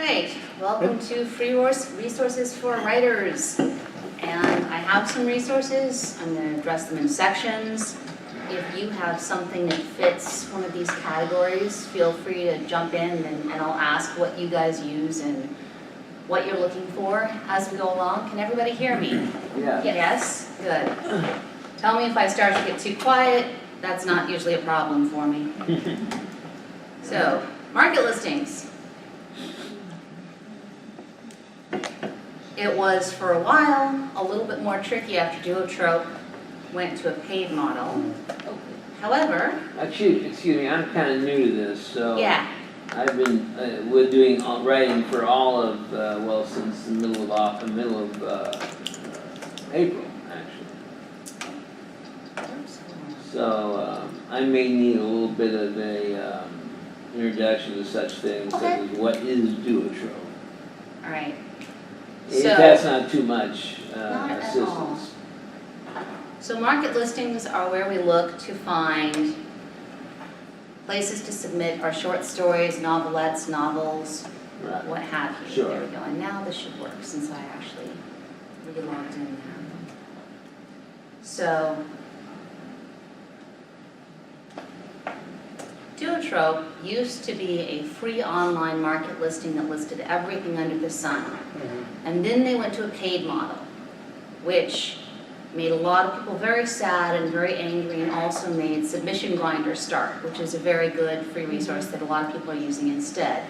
right, welcome to Free Resources for Writers. And I have some resources. I'm going to address them in sections. If you have something that fits one of these categories, feel free to jump in and I'll ask what you guys use and what you're looking for as we go along. Can everybody hear me? Yeah. Yes? Good. Tell me if I start to get too quiet. That's not usually a problem for me. So, market listings. It was, for a while, a little bit more tricky after Duotrope went to a paid model. Mister. Excuse me, I'm kind of new to this, so Yeah. I've been doing writing for all of well, since the middle of April, actually. So I may need a little bit of a introduction to such things, Okay. such as what is Duotrope. All right. If So- that's not too much Not at all. assistance. So market listings are where we look to find places to submit our short stories, novelettes, novels, Right. what have you. Sure. There we go. And now this should work since I actually re-logged in there. So, Duotrope used to be a free online market listing that listed everything under the sun. And then they went to a paid model, which made a lot of people very sad and very angry, and also made Submission Grinder start, which is a very good free resource that a lot of people are using instead.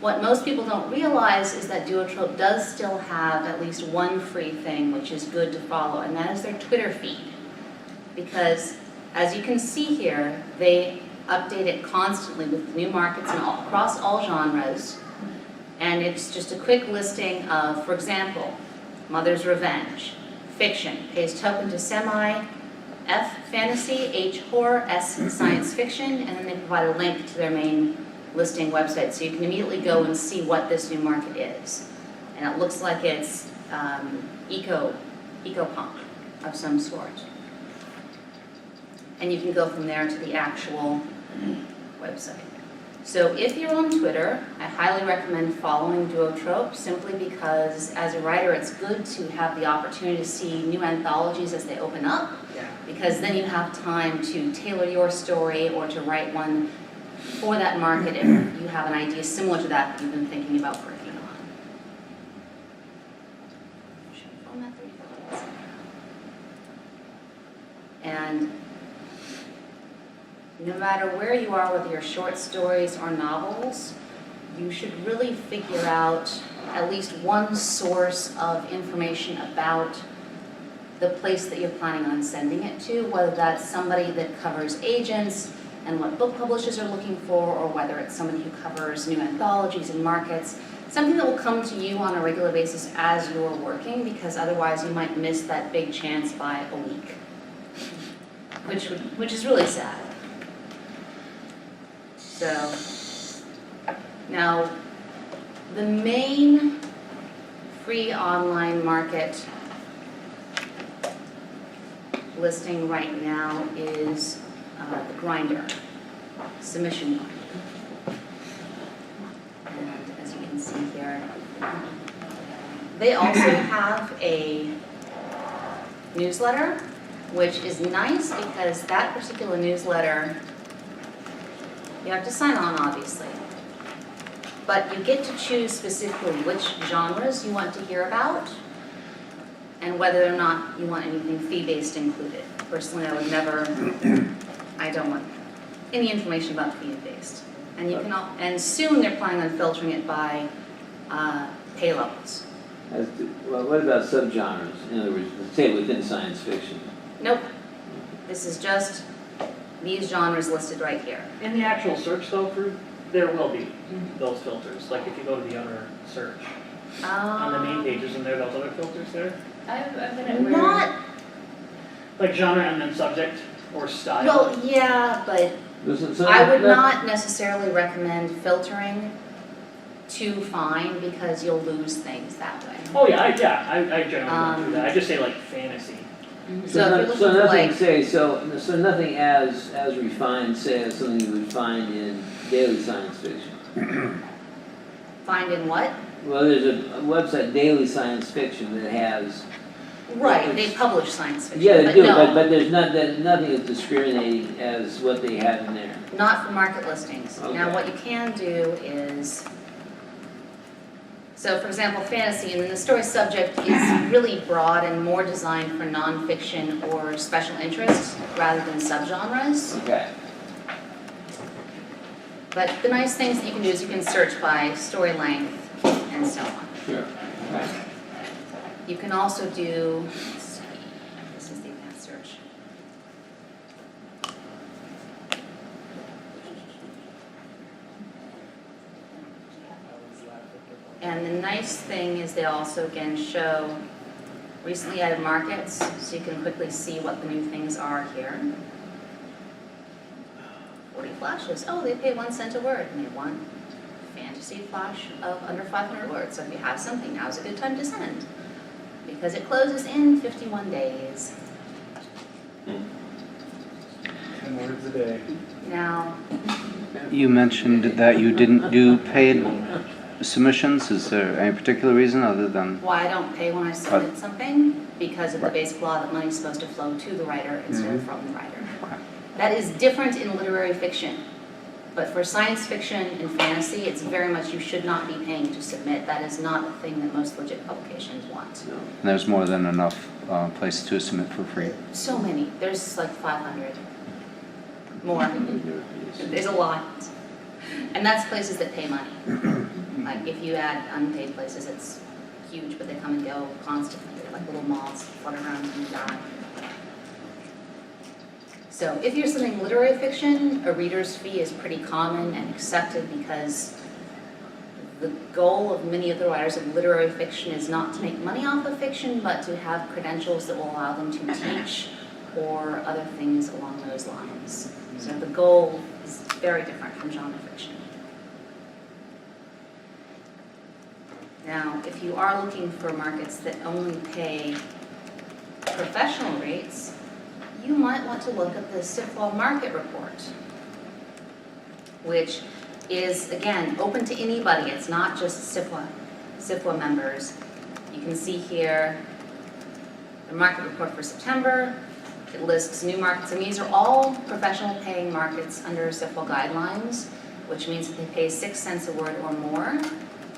What most people don't realize is that Duotrope does still have at least one free thing, which is good to follow, and that is their Twitter feed. Because, as you can see here, they update it constantly with new markets and across all genres. And it's just a quick listing of, for example, Mother's Revenge, fiction, pays token to semi, F fantasy, H horror, S science fiction, and then they provide a link to their main listing website, so you can immediately go and see what this new market is. And it looks like it's eco-punk of some sort. And you can go from there to the actual website. So if you're on Twitter, I highly recommend following Duotrope, simply because as a writer it's good to have the opportunity to see new anthologies as they open up, because then you have time to tailor your story or to write one for that market if you have an idea similar to that you've been thinking about working on. And no matter where you are with your short stories or novels, you should really figure out at least one source of information about the place that you're planning on sending it to, whether that's somebody that covers agents and what book publishers are looking for, or whether it's somebody who covers new anthologies and markets, something that will come to you on a regular basis as you're working, because otherwise you might miss that big chance by a week, which is really sad. So, now, the main free online market listing right now is the Grinder, Submission Grinder. And as you can see here, they also have a newsletter, which is nice because that particular newsletter, you have to sign on, obviously, but you get to choose specifically which genres you want to hear about and whether or not you want anything fee-based included. Personally, I would never, I don't want any information about fee-based. And you can, and soon they're planning on filtering it by pay levels. Well, what about subgenres? In other words, say within science fiction. Nope. This is just these genres listed right here. In the actual search though, there will be those filters. Like if you go to the other search, on the main page, isn't there those other filters there? I've been not. Like genre and then subject or style? Well, yeah, but I would not necessarily recommend filtering too fine because you'll lose things that way. Oh yeah, I generally don't do that. I just say like fantasy. So if you're looking for nothing, like, say, so nothing as refined, say, as something you would find in daily science fiction. Find in what? Well, there's a website, Daily Science Fiction, that has. Right, they publish science fiction, Yeah, they but do, no, but there's nothing as discriminating as what they have in there. not for market listings. Now, Okay. what you can do is, so for example, fantasy, and then the story subject is really broad and more designed for nonfiction or special interests rather than subgenres. Okay. But the nice things that you can do is you can search by story length and so on. Sure. Right. You can also do, let's see, this is the advanced search. And the nice thing is they also again show recently added markets, so you can quickly see what the new things are here. 40 flashes, oh, they pay 1 cent a word, and they want fantasy flash of under 500 words. So if you have something, now's a good time to send, because it closes in 51 days. 10 words a day. Now, You mentioned that you didn't do paid submissions. Is there any particular reason other than? why I don't pay when I submit something? Because of the basic law that money's supposed to flow to the writer instead of from the writer. That is different in literary fiction. But for science fiction and fantasy, it's very much you should not be paying to submit. That is not a thing that most legit publications want. No. There's more than enough places to submit for free. So many. There's like 500. More. There's a lot. And that's places that pay money. Like if you add unpaid places, it's huge, but they come and go constantly. They're like little moths flutter around and die. So if you're submitting literary fiction, a reader's fee is pretty common and accepted because the goal of many of the writers of literary fiction is not to make money off of fiction, but to have credentials that will allow them to teach or other things along those lines. So the goal is very different from genre fiction. Now, if you are looking for markets that only pay professional rates, you might want to look at the Sifl market report, which is, again, open to anybody. It's not just Sifl members. You can see here the market report for September. It lists new markets, and these are all professional paying markets under Sifl guidelines, which means that they pay 6 cents a word or more.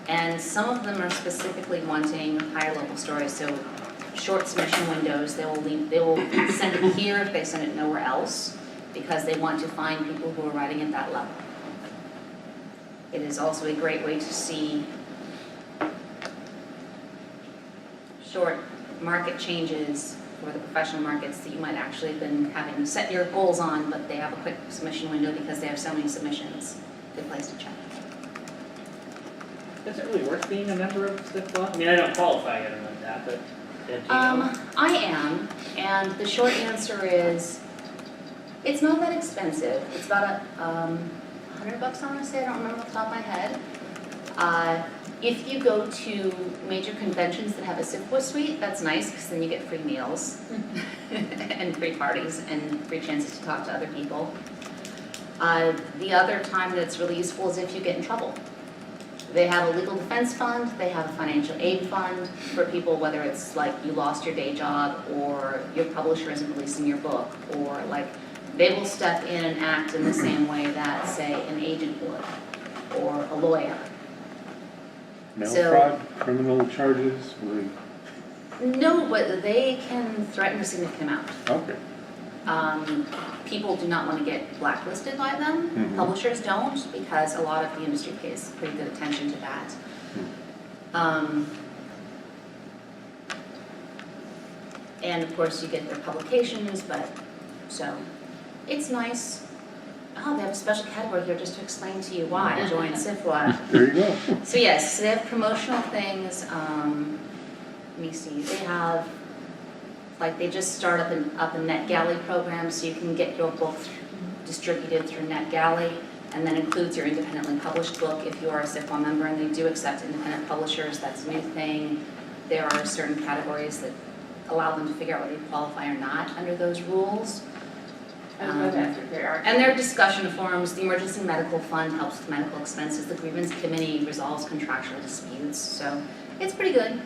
And some of them are specifically wanting higher level stories, so short submission windows. They will send it here if they send it nowhere else, because they want to find people who are writing at that level. It is also a great way to see short market changes for the professional markets that you might actually have been having set your goals on, but they have a quick submission window because they have so many submissions. Good place to check. Is it really worth being a member of Sifl? I mean, I don't qualify yet or like that, but do you know? I am, and the short answer is, it's not that expensive. It's about $100 I want to say, I don't remember off the top of my head. If you go to major conventions that have a Sifl suite, that's nice, because then you get free meals and free parties and free chances to talk to other people. The other time that it's really useful is if you get in trouble. They have a legal defense fund, they have a financial aid fund for people, whether it's like you lost your day job or your publisher isn't releasing your book, or like they will step in and act in the same way that, say, an agent would, or a lawyer. Mail So- fraud, criminal charges, No, but they can threaten a significant amount. okay. People do not want to get blacklisted by them. Mhm. Publishers don't, because a lot of the industry pays pretty good attention to that. And of course you get their publications, but, so, it's nice. Oh, they have a special category here just to explain to you why I joined Sifl. There you go. So yes, so they have promotional things. Let me see, they have, like they just start up a NetGalley program, so you can get your book distributed through NetGalley, and then includes your independently published book if you are a Sifl member, and they do accept independent publishers. That's a new thing. There are certain categories that allow them to figure out whether you qualify or not under those rules. I was about to ask if there are. And there are discussion forums. The Emergency Medical Fund helps with medical expenses. The Grievance Committee resolves contractual disputes. So it's pretty good.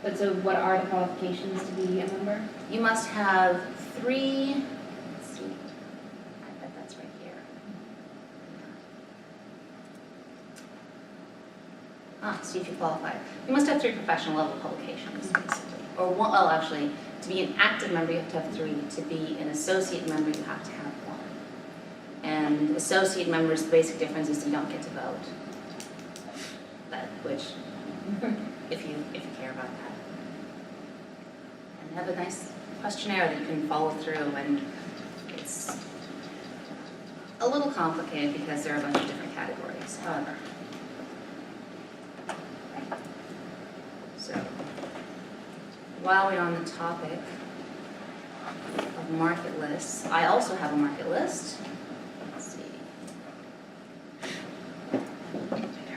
But so what are the qualifications to be a member? You must have 3, let's see, I bet that's right here. See if you qualify. You must have 3 professional level publications, basically. Or one, well, actually, to be an active member, you have to have 3. To be an associate member, you have to have 1. And associate members, the basic difference is you don't get to vote. Which, if you care about that. And have a nice questionnaire that you can follow through, and it's a little complicated because there are a bunch of different categories, however. So, while we're on the topic of market lists, I also have a market list. Let's see.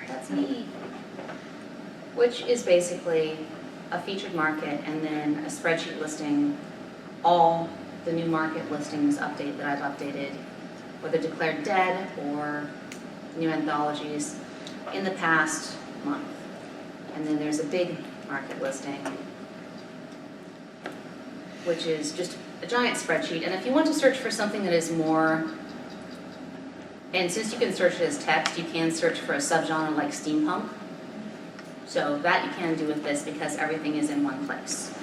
That's me. Which is basically a featured market and then a spreadsheet listing all the new market listings update that I've updated, whether declared dead or new anthologies in the past month. And then there's a big market listing, which is just a giant spreadsheet. And if you want to search for something that is more, and since you can search it as text, you can search for a subgenre like steampunk. So that you can do with this because everything is in one place.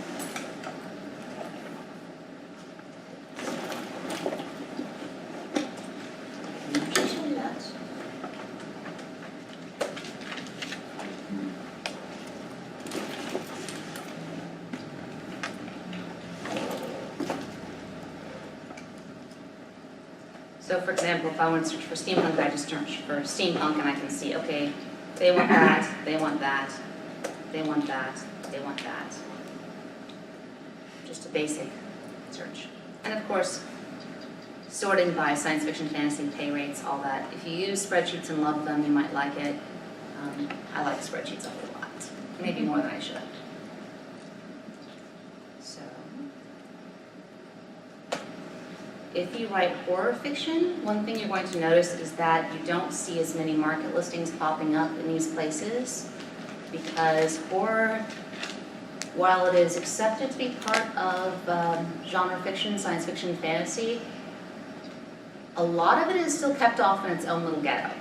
So for example, if I want to search for steampunk, I just search for steampunk and I can see, okay, they want that, they want that, they want that, they want that. Just a basic search. And of course, sorting by science fiction, fantasy, pay rates, all that. If you use spreadsheets and love them, you might like it. I like spreadsheets a whole lot, maybe more than I should. So, if you write horror fiction, one thing you're going to notice is that you don't see as many market listings popping up in these places because horror, while it is accepted to be part of genre fiction, science fiction, fantasy, a lot of it is still kept off in its own little ghetto.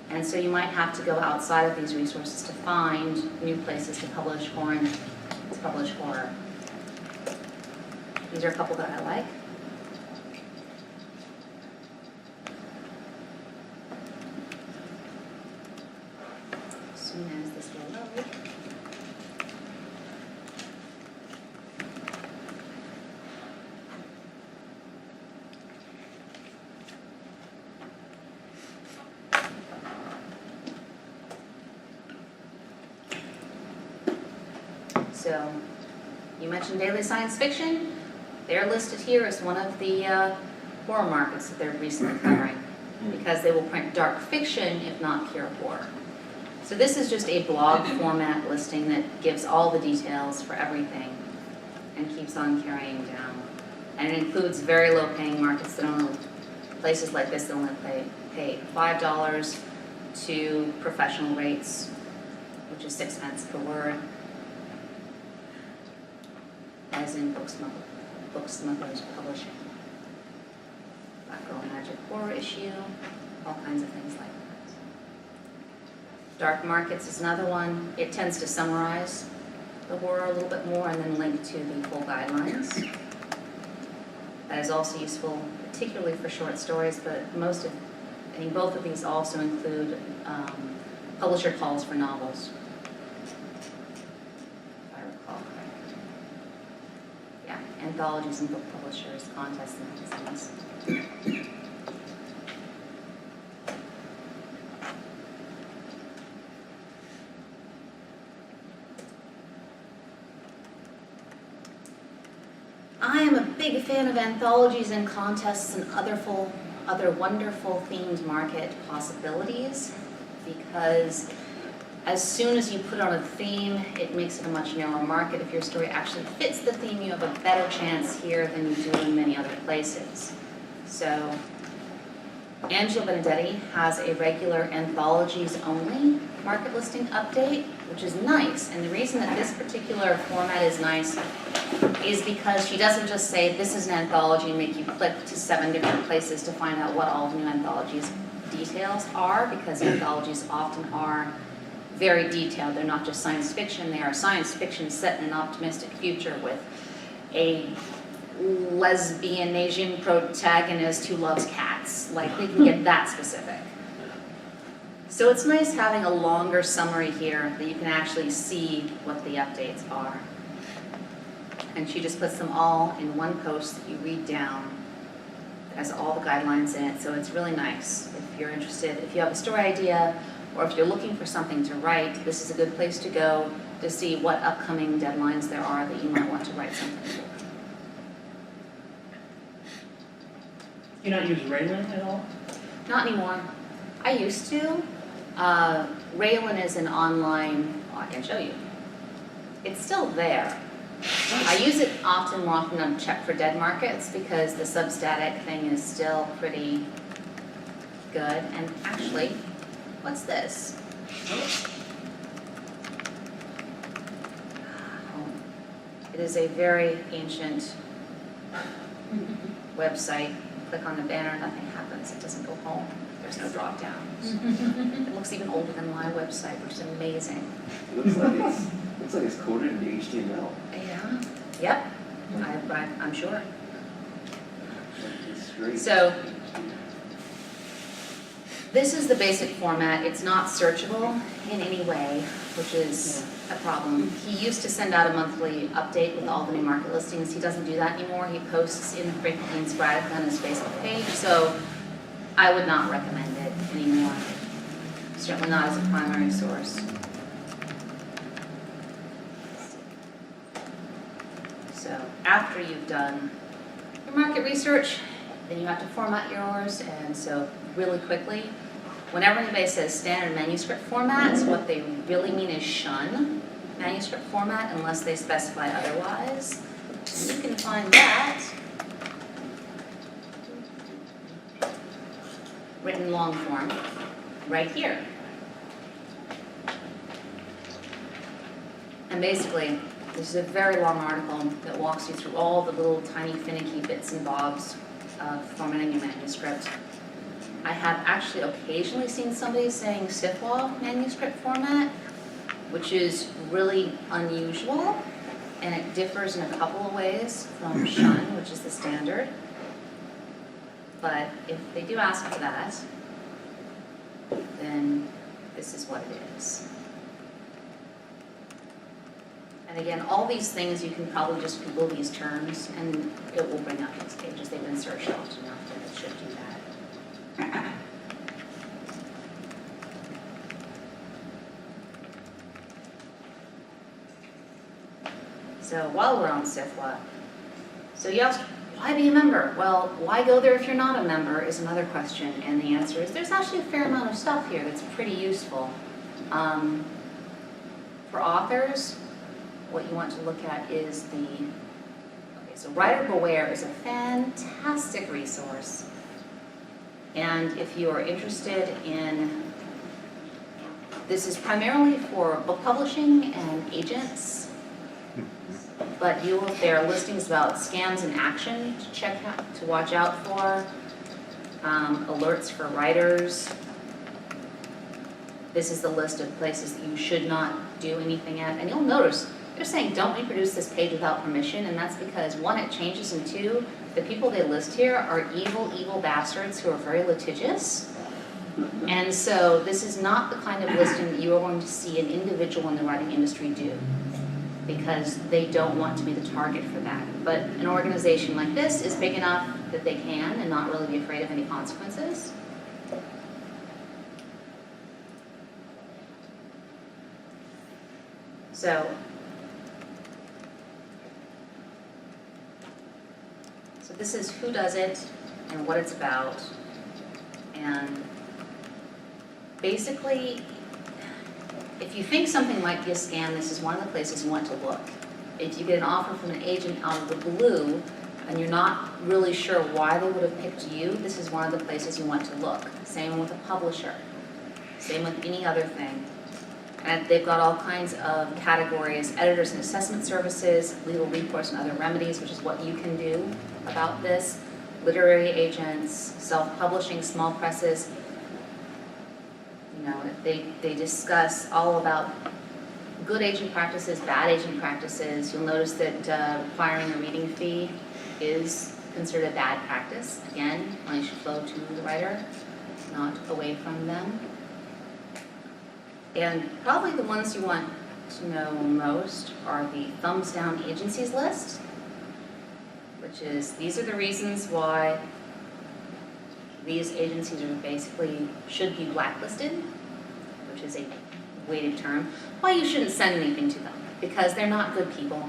And so you might have to go outside of these resources to find new places to publish horror. These are a couple that I like. As soon as this will load. So, you mentioned daily science fiction. They're listed here as one of the horror markets that they're recently covering because they will print dark fiction if not pure horror. So this is just a blog format listing that gives all the details for everything and keeps on carrying down. And it includes very low paying markets that only, places like this that only pay $5 to professional rates, which is 6 cents per word. As in Book Smugglers Publishing. Black Girl Magic horror issue, all kinds of things like that. Dark Markets is another one. It tends to summarize the horror a little bit more and then link to the full guidelines. That is also useful, particularly for short stories, but I think both of these also include publisher calls for novels. Anthologies and book publishers, contests and magazines. I am a big fan of anthologies and contests and other wonderful themed market possibilities because as soon as you put on a theme, it makes it a much narrower market. If your story actually fits the theme, you have a better chance here than you do in many other places. So Angela Benedetti has a regular anthologies only market listing update, which is nice. And the reason that this particular format is nice is because she doesn't just say this is an anthology and make you click to 7 different places to find out what all the new anthologies details are, because anthologies often are very detailed. They're not just science fiction, they are science fiction set in an optimistic future with a lesbian Asian protagonist who loves cats. Like, they can get that specific. So it's nice having a longer summary here that you can actually see what the updates are. And she just puts them all in one post that you read down. It has all the guidelines in it, so it's really nice. If you're interested, if you have a story idea, or if you're looking for something to write, this is a good place to go to see what upcoming deadlines there are that you might want to write something for. You not use Raylan at all? Not anymore. I used to. Raylan is an online, I can show you. It's still there. I use it more often on Check for Dead markets because the substatic thing is still pretty good. And actually, what's this? It is a very ancient website. Click on the banner, nothing happens. It doesn't go home. There's no drop downs. It looks even older than my website, which is amazing. It looks like it's coded in HTML. Yeah. Yep. I'm sure. It's great. So this is the basic format. It's not searchable in any way, which is a problem. He used to send out a monthly update with all the new market listings. He doesn't do that anymore. He posts infrequently and sporadically on his Facebook page, so I would not recommend it anymore. Certainly not as a primary source. So after you've done your market research, then you have to format yours, and so really quickly, whenever anybody says standard manuscript formats, what they really mean is shun manuscript format unless they specify otherwise. And you can find that written long form right here. And basically, this is a very long article that walks you through all the little tiny finicky bits and bobs of formatting your manuscript. I have actually occasionally seen somebody saying Sifl manuscript format, which is really unusual, and it differs in a couple of ways from shun, which is the standard. But if they do ask for that, then this is what it is. And again, all these things, you can probably just Google these terms, and it will bring up these pages. They've been searched often enough that it should do that. So while we're on Sifl, so you asked, why be a member? Well, why go there if you're not a member is another question, and the answer is there's actually a fair amount of stuff here that's pretty useful. For authors, what you want to look at is so Writer Beware is a fantastic resource. And if you are interested in, this is primarily for book publishing and agents, but there are listings about scams in action to check out, to watch out for, alerts for writers. This is the list of places that you should not do anything at. And you'll notice they're saying don't reproduce this page without permission, and that's because, one, it changes, and two, the people they list here are evil, evil bastards who are very litigious. And so this is not the kind of listing that you are going to see an individual in the writing industry do, because they don't want to be the target for that. But an organization like this is big enough that they can and not really be afraid of any consequences. So this is who does it and what it's about. And basically, if you think something might be a scam, this is one of the places you want to look. If you get an offer from an agent out of the blue, and you're not really sure why they would have picked you, this is one of the places you want to look. Same with a publisher. Same with any other thing. And they've got all kinds of categories: editors and assessment services, legal recourse and other remedies, which is what you can do about this, literary agents, self-publishing, small presses. You know, they discuss all about good agent practices, bad agent practices. You'll notice that requiring a reading fee is considered a bad practice. Again, money should flow to the writer, not away from them. And probably the ones you want to know most are the thumbs down agencies list, which is, these are the reasons why these agencies are basically should be blacklisted, which is a weighted term. Why you shouldn't send anything to them, because they're not good people,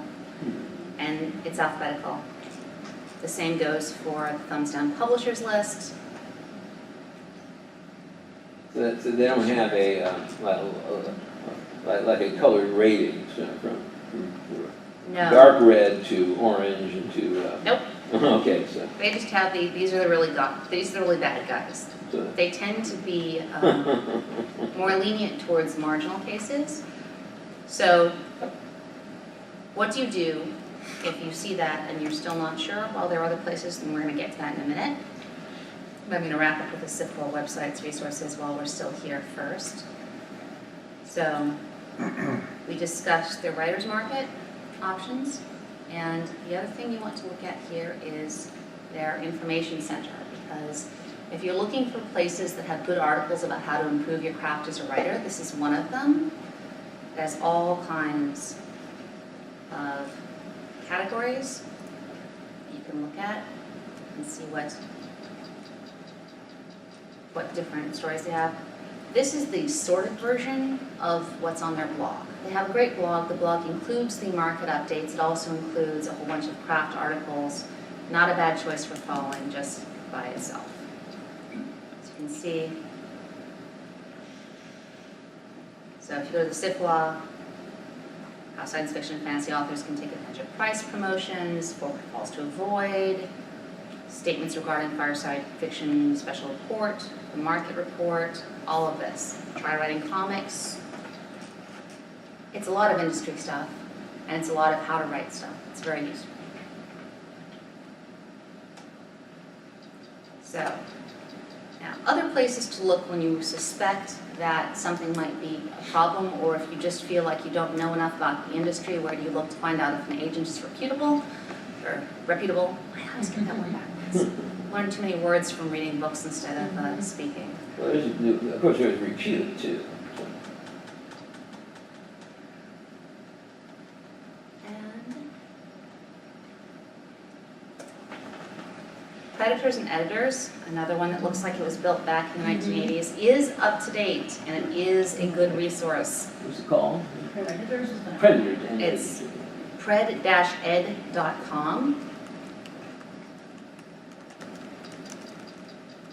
and it's alphabetical. The same goes for the thumbs down publishers list. So they don't have a, like a colored rating, so from No. dark red to orange and to, Nope. Okay, so, They just have these are the really bad guys. so, They tend to be more lenient towards marginal cases. So what do you do if you see that and you're still not sure? Well, there are other places, and we're going to get to that in a minute. But I'm going to wrap up with the Sifl website's resources while we're still here first. So we discussed the writer's market options, and the other thing you want to look at here is their information center, because if you're looking for places that have good articles about how to improve your craft as a writer, this is one of them. It has all kinds of categories you can look at and see what different stories they have. This is the sorted version of what's on their blog. They have a great blog. The blog includes the market updates. It also includes a whole bunch of craft articles. Not a bad choice for following just by itself. As you can see. So if you go to the Sifl, how science fiction and fantasy authors can take advantage of price promotions, 4 pitfalls to avoid, statements regarding fireside fiction special report, the market report, all of this. Try writing comics. It's a lot of industry stuff, and it's a lot of how to write stuff. It's very useful. So, now, other places to look when you suspect that something might be a problem, or if you just feel like you don't know enough about the industry, where do you look to find out if an agent is reputable? I always get that word backwards. Learn too many words from reading books instead of speaking. well, of course there's repute too. So. And Predators and Editors, another one that looks like it was built back in the 1980s, is up to date, and it is a good resource. What's it called? Predators. Predators. And It's pred-ed.com.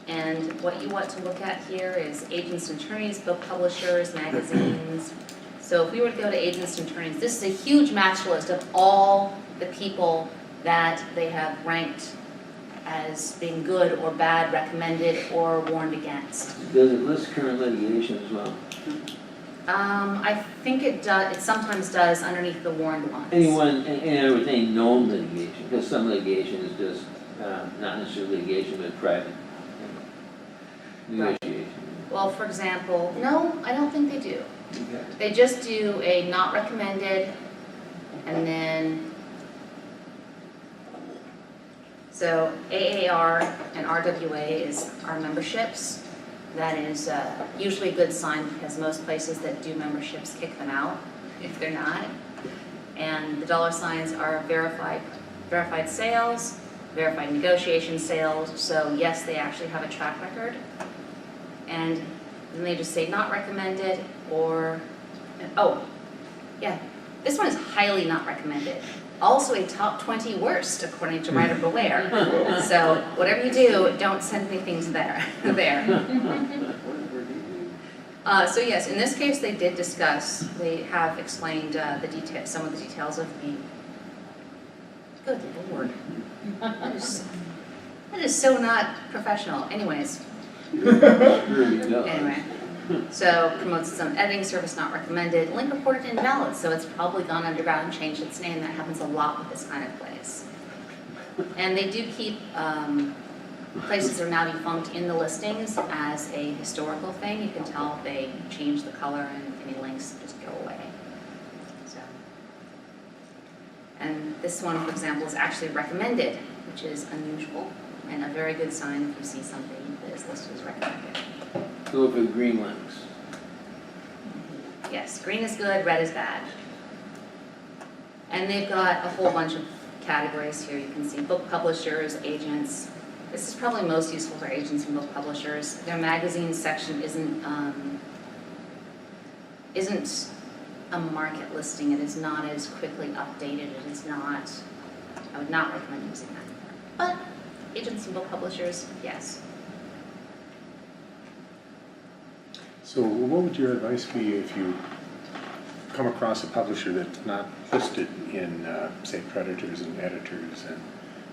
And what you want to look at here is agents and attorneys, book publishers, magazines. So if we were to go to agents and attorneys, this is a huge master list of all the people that they have ranked as being good or bad, recommended or warned against. Does it list current litigation as well? I think it does. It sometimes does underneath the warned ones. And everything known litigation, because some litigation is just not necessarily litigation, but private negotiation. Well, for example, no, I don't think they do. Okay. They just do a not recommended, and then, so AAR and RWA is our memberships. That is usually a good sign, because most places that do memberships kick them out if they're not. And the dollar signs are verified sales, verified negotiation sales, so yes, they actually have a track record. And then they just say not recommended, or, oh, yeah, this one is highly not recommended. Also a top 20 worst, according to Writer Beware. So whatever you do, don't send anything to there. So yes, in this case, they did discuss, they have explained some of the details of the, good lord. That is so not professional. Anyways, anyway. So promotes its own editing service, not recommended. Link reported invalid, so it's probably gone underground and changed its name. That happens a lot with this kind of place. And they do keep places that are now defunct in the listings as a historical thing. You can tell if they change the color and any links just go away. So, and this one, for example, is actually recommended, which is unusual and a very good sign if you see something that is listed as recommended. So look for the green links. Yes, green is good, red is bad. And they've got a whole bunch of categories here. You can see book publishers, agents. This is probably most useful for agents and book publishers. Their magazine section isn't a market listing. It is not as quickly updated. It is not, I would not recommend using that. But agents and book publishers, yes. So what would your advice be if you come across a publisher that's not listed in, say, Predators and Editors and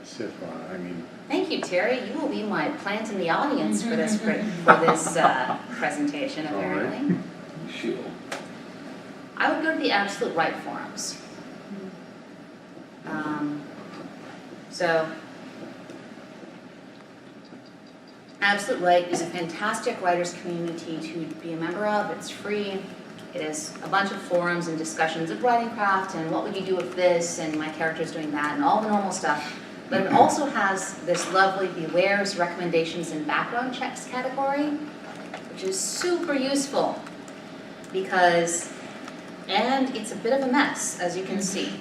Sifl? I mean... Thank you, Terry. You will be my plant in the audience for this presentation, apparently. All right. Sure. I would go to the Absolute Right forums. So, Absolute Right is a fantastic writers community to be a member of. It's free. It is a bunch of forums and discussions of writing craft and what would you do with this and my character's doing that and all the normal stuff. But it also has this lovely Beware's recommendations and background checks category, which is super useful because, and it's a bit of a mess, as you can see,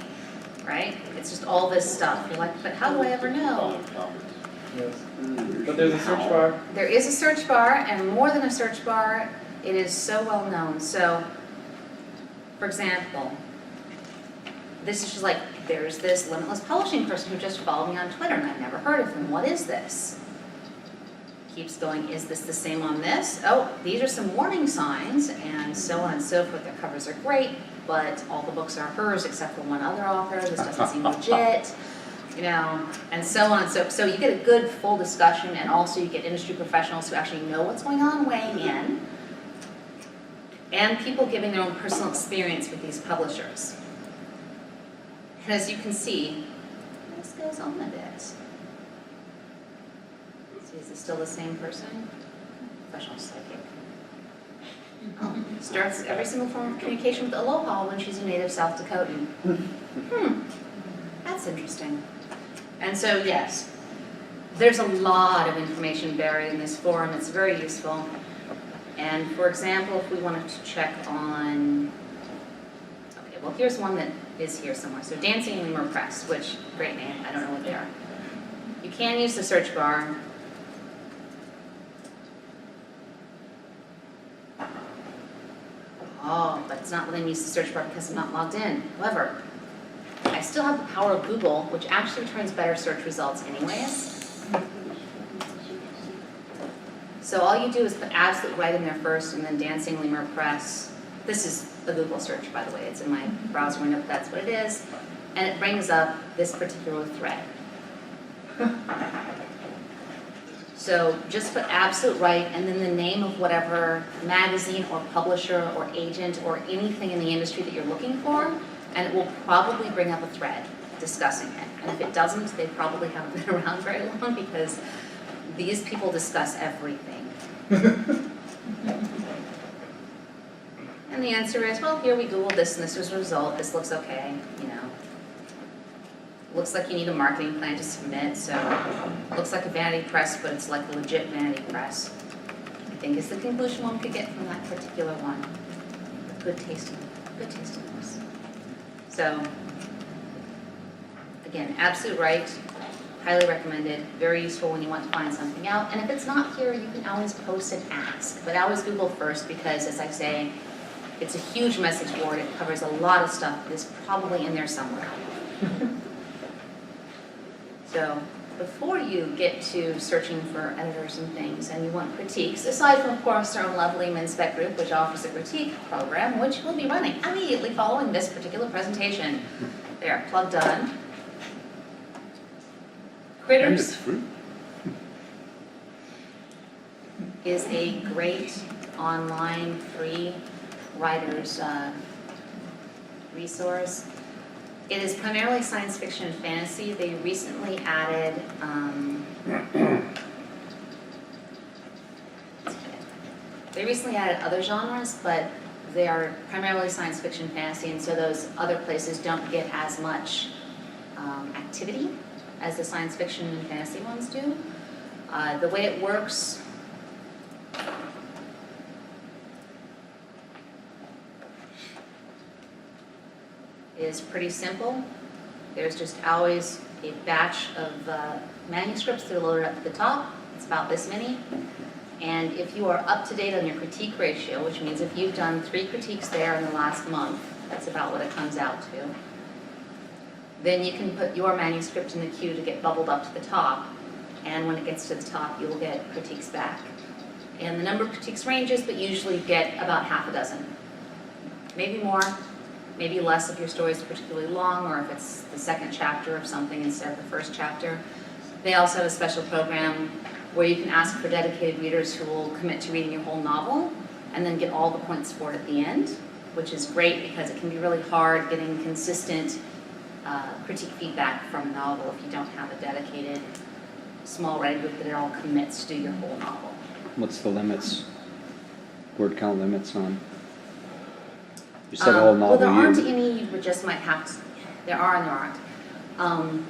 right? It's just all this stuff. You're like, but how do I ever know? Yes. But there's a search bar. There is a search bar, and more than a search bar, it is so well known. So, for example, this is just like, there's this Limitless Publishing person who just followed me on Twitter, and I've never heard of him. What is this? Keeps going, is this the same on this? Oh, these are some warning signs, and so on and so forth. Their covers are great, but all the books are hers except for one other author. This doesn't seem legit. You know, and so on. So you get a good full discussion, and also you get industry professionals who actually know what's going on weighing in, and people giving their own personal experience with these publishers. And as you can see, this goes on a bit. See, is this still the same person? Professional psychic. Oh, starts every single form of communication with Aloha when she's a native South Dakotan. That's interesting. And so, yes, there's a lot of information buried in this forum. It's very useful. And for example, if we wanted to check on, okay, well, here's one that is here somewhere. So Dancing Lemur Press, which, great name, I don't know what they are. You can use the search bar. Oh, but it's not letting me use the search bar because I'm not logged in. However, I still have the power of Google, which actually returns better search results anyways. So all you do is put Absolute Right in there first, and then Dancing Lemur Press. This is a Google search, by the way. It's in my browser window, but that's what it is. And it brings up this particular thread. So just put Absolute Right, and then the name of whatever magazine or publisher or agent or anything in the industry that you're looking for, and it will probably bring up a thread discussing it. And if it doesn't, they probably haven't been around very long because these people discuss everything. And the answer is, well, here we Googled this and this was the result. This looks okay, you know. Looks like you need a marketing plan to submit, so looks like a vanity press, but it's like a legit vanity press. I think is the conclusion one could get from that particular one. Good tasting course. So, again, Absolute Right, highly recommended, very useful when you want to find something out. And if it's not here, you can always post and ask. But always Google first because, as I say, it's a huge message board. It covers a lot of stuff that is probably in there somewhere. So, before you get to searching for editors and things, and you want critiques, aside from, of course, our own lovely MNSpec group, which offers a critique program, which will be running immediately following this particular presentation. There, plug done. And Critters it's free. is a great online free writer's resource. It is primarily science fiction and fantasy. They recently added other genres, but they are primarily science fiction and fantasy, and so those other places don't get as much activity as the science fiction and fantasy ones do. The way it works is pretty simple. There's just always a batch of manuscripts that are loaded up at the top. It's about this many. And if you are up to date on your critique ratio, which means if you've done 3 critiques there in the last month, that's about what it comes out to, then you can put your manuscript in the queue to get bubbled up to the top. And when it gets to the top, you will get critiques back. And the number of critiques ranges, but usually you get about half a dozen. Maybe more, maybe less if your story is particularly long, or if it's the second chapter of something instead of the first chapter. They also have a special program where you can ask for dedicated readers who will commit to reading your whole novel and then get all the points for it at the end, which is great because it can be really hard getting consistent critique feedback from a novel if you don't have a dedicated small writing group that it all commits to do your whole novel. What's the limits? Word count limits on? You said a whole novel. Well, there aren't you- any, you just might have to, there are and there aren't.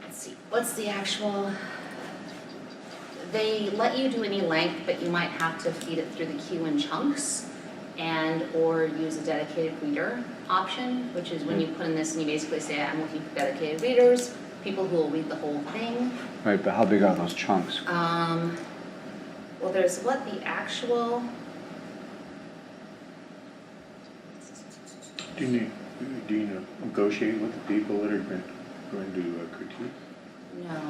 Let's see, what's the actual, they let you do any length, but you might have to feed it through the queue in chunks and or use a dedicated reader option, which is when you put in this and you basically say, I'm looking for dedicated readers, people who will read the whole thing. Right, but how big are those chunks? Well, there's what the actual, Do you negotiate with the people that are going to critique? no.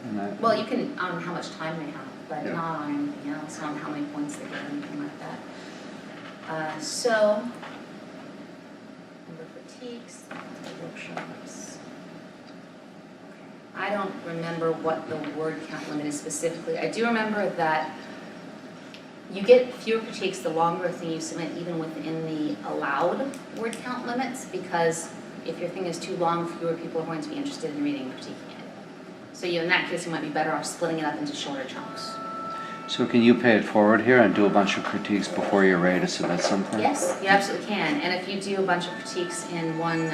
And I- Well, you can, on how much time they have, but Yeah. not on anything else, not on how many points they get or anything like that. So, under critiques, workshops. I don't remember what the word count limit is specifically. I do remember that you get fewer critiques the longer a thing you submit, even within the allowed word count limits, because if your thing is too long, fewer people are going to be interested in reading and critiquing it. So in that case, you might be better off splitting it up into shorter chunks. So can you pay it forward here and do a bunch of critiques before you're ready to submit something? Yes, you absolutely can. And if you do a bunch of critiques in one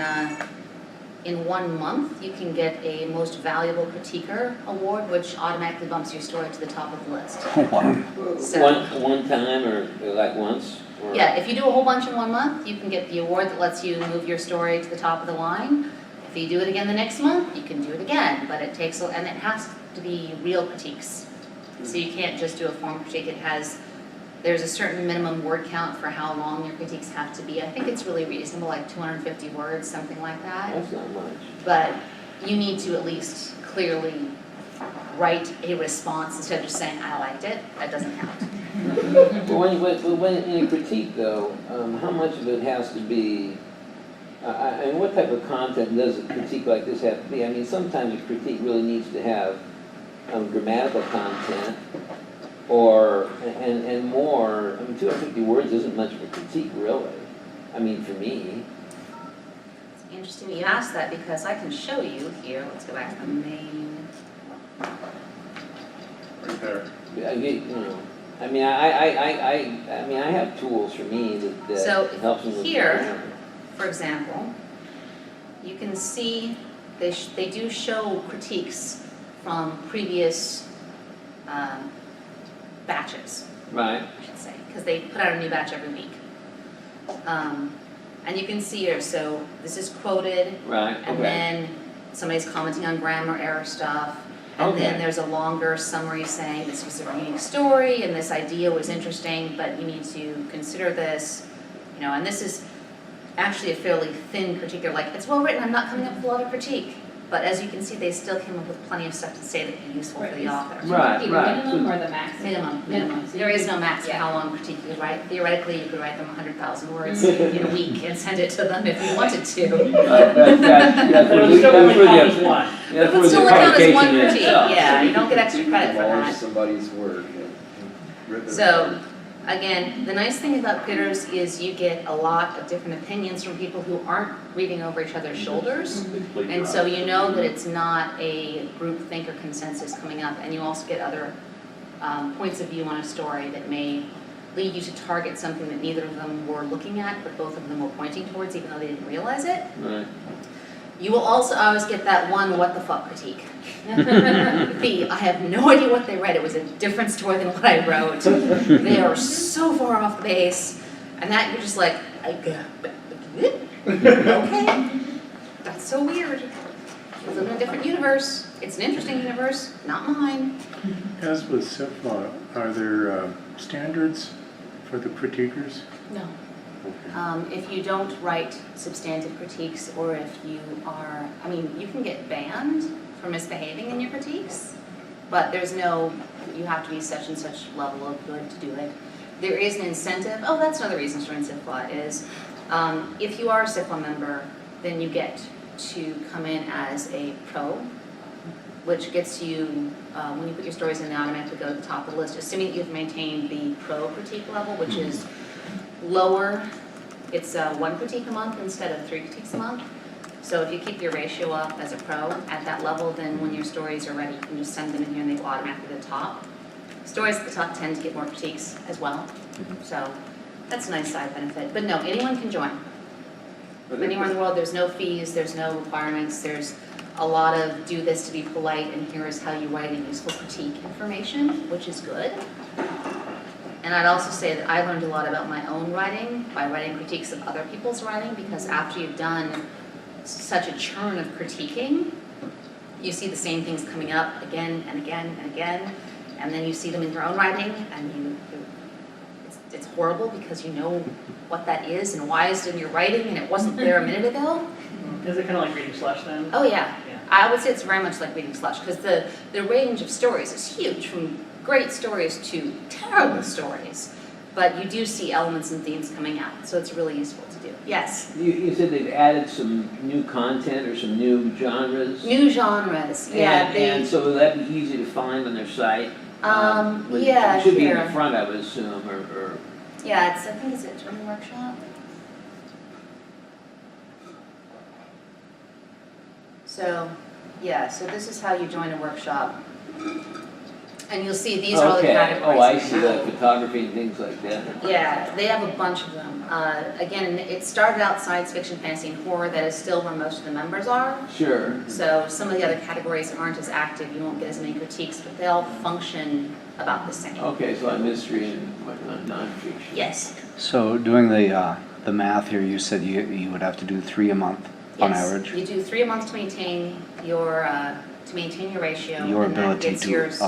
month, you can get a Most Valuable Critiquer award, which automatically bumps your story to the top of the list. Wow. So, One time or like once? Or- yeah, if you do a whole bunch in 1 month, you can get the award that lets you move your story to the top of the line. If you do it again the next month, you can do it again, but it takes, and it has to be real critiques. So you can't just do a form critique. There's a certain minimum word count for how long your critiques have to be. I think it's really reasonable, like 250 words, something like that. That's not much. But you need to at least clearly write a response instead of just saying, I liked it. That doesn't count. But when in a critique though, how much of it has to be, and what type of content does a critique like this have to be? I mean, sometimes a critique really needs to have grammatical content or, and more. I mean, 250 words isn't much of a critique really. I mean, for me. It's interesting you asked that because I can show you here. Let's go back to the main. Right there. I mean, I mean, I have tools for me that So helps me with here- grammar. For example, you can see they do show critiques from previous batches, Right. I should say, because they put out a new batch every week. And you can see here, so this is quoted, Right. and Okay. then somebody's commenting on grammar error stuff. And then Okay. there's a longer summary saying this was a unique story and this idea was interesting, but you need to consider this, and this is actually a fairly thin critique. They're like, it's well written, I'm not coming up with a lot of critique. But as you can see, they still came up with plenty of stuff to say that would be useful for the author. Right, Either right. minimum or the max? Minimum. So There you is could- no max for yeah. how long critique you could write. Theoretically, you could write them 100,000 words in a week and send it to them if you wanted to. That's But it where would still only count the, as one. that's It where would still the count as one publication is. critique, yeah, you don't get extra credit for Demolish that. somebody's work and rip it So, apart. again, the nice thing about Gooders is you get a lot of different opinions from people who aren't reading over each other's shoulders. And so you know that it's not a group think or consensus coming up, and you also get other points of view on a story that may lead you to target something that neither of them were looking at, but both of them were pointing towards, even though they didn't realize it. Right. You will also always get that one what the fuck critique. I have no idea what they read. It was a different story than what I wrote. They are so far off the base, and that you're just like, okay, that's so weird. We live in a different universe. It's an interesting universe, not mine. As with Sifl, are there standards for the critiquers? No. Okay. If you don't write substantive critiques, or if you are, I mean, you can get banned for misbehaving in your critiques, but there's no, you have to be such and such level of good to do it. There is an incentive. Oh, that's another reason to join Sifl is if you are a Sifl member, then you get to come in as a pro, which gets you, when you put your stories in, they automatically go to the top of the list, assuming that you've maintained the pro critique level, which is lower. It's 1 critique a month instead of 3 critiques a month. So if you keep your ratio up as a pro at that level, then when your stories are ready, you can just send them in here and they go automatically to the top. Stories at the top tend to get more critiques as well. So that's a nice side benefit. But no, anyone can join. Anywhere in the world, there's no fees, there's no requirements, there's a lot of do this to be polite and here is how you write a useful critique information, which is good. And I'd also say that I learned a lot about my own writing by writing critiques of other people's writing, because after you've done such a churn of critiquing, you see the same things coming up again and again and again, and then you see them in your own writing, and it's horrible because you know what that is and why it's in your writing and it wasn't there a minute ago. Is it kind of like reading Slush then? Oh yeah. Yeah. I would say it's very much like reading Slush, because the range of stories is huge, from great stories to terrible stories. But you do see elements and themes coming out, so it's really useful to do. Yes? You said they've added some new content or some new genres? New genres, yeah. And so will that be easy to find on their site? Yeah, It should be in here. the front, I would assume, or... Yeah, I think it's a German workshop. So, yeah, so this is how you join a workshop. And you'll see these are all the Okay. categories. Oh, I see, like photography and things like that. Yeah, they have a bunch of them. Again, it started out science fiction, fantasy, and horror. That is still where most of the members are. Sure. So some of the other categories aren't as active. You won't get as many critiques, but they all function about the same. Okay, so like mystery and whatnot, nonfiction. Yes. So doing the math here, you said you would have to do 3 a month on Yes. average? You do 3 a month to maintain your ratio. Your and that ability gets to yours.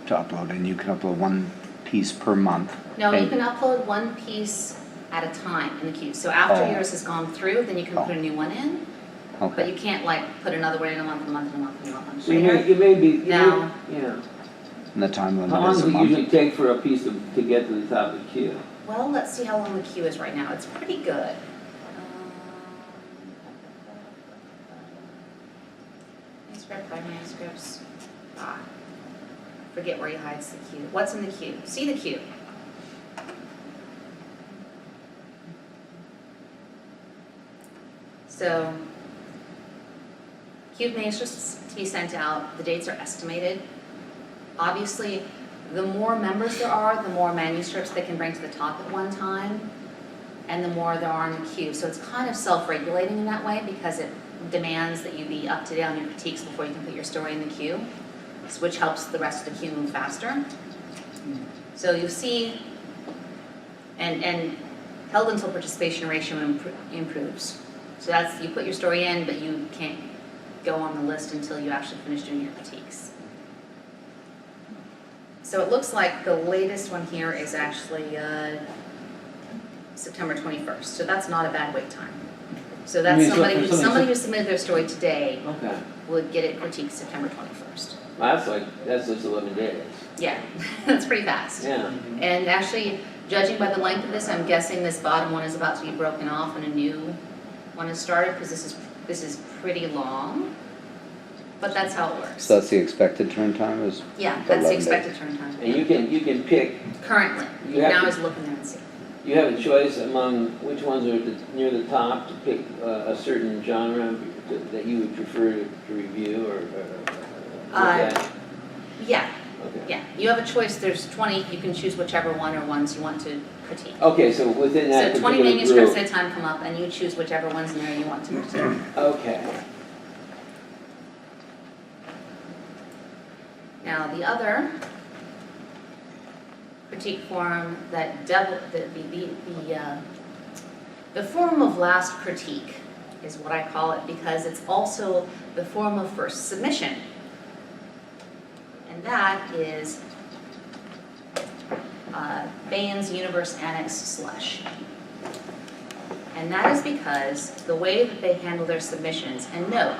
to upload, and you can upload 1 piece per month. No, you And- can upload 1 piece at a time in the queue. So after Oh. yours has gone through, then you can put a new one in. But Okay. you can't like put another one in a month, and a month, and a month, and a month. So you may be, Now- yeah. And the time How limit long is does a it month. usually take for a piece to get to the top of the queue? Well, let's see how long the queue is right now. It's pretty good. Manuscript by manuscripts. Forget where he hides the queue. What's in the queue? See the queue. So, queued manuscripts to be sent out. The dates are estimated. Obviously, the more members there are, the more manuscripts they can bring to the top at one time, and the more there are in the queue. So it's kind of self-regulating in that way, because it demands that you be up to date on your critiques before you can put your story in the queue, which helps the rest of the queue move faster. So you'll see, and held until participation ratio improves. So that's, you put your story in, but you can't go on the list until you actually finish doing your critiques. So it looks like the latest one here is actually September 21st. So that's not a bad wait time. So You that's mean somebody who submitted their story today Okay. would get it critiqued September 21st. Well, that's just 11 days. Yeah, that's pretty fast. Yeah. And actually, judging by the length of this, I'm guessing this bottom one is about to be broken off and a new one is started, because this is pretty long. But that's how it works. So that's the expected turn time is? Yeah, that's the 11 days. expected turn time. And you can pick, Currently, You have now to- is looking there and see. you have a choice among which ones are near the top to pick a certain genre that you would prefer to review or look at? Yeah, Okay. yeah. You have a choice. There's 20. You can choose whichever one or ones you want to critique. Okay, so within that So 20 particular manuscripts group. at a time come up, and you choose whichever ones in there you want to critique. Okay. Now, the other critique form that the form of last critique is what I call it, because it's also the form of first submission. And that is Bain's Universe Annex Slush. And that is because the way that they handle their submissions, and note,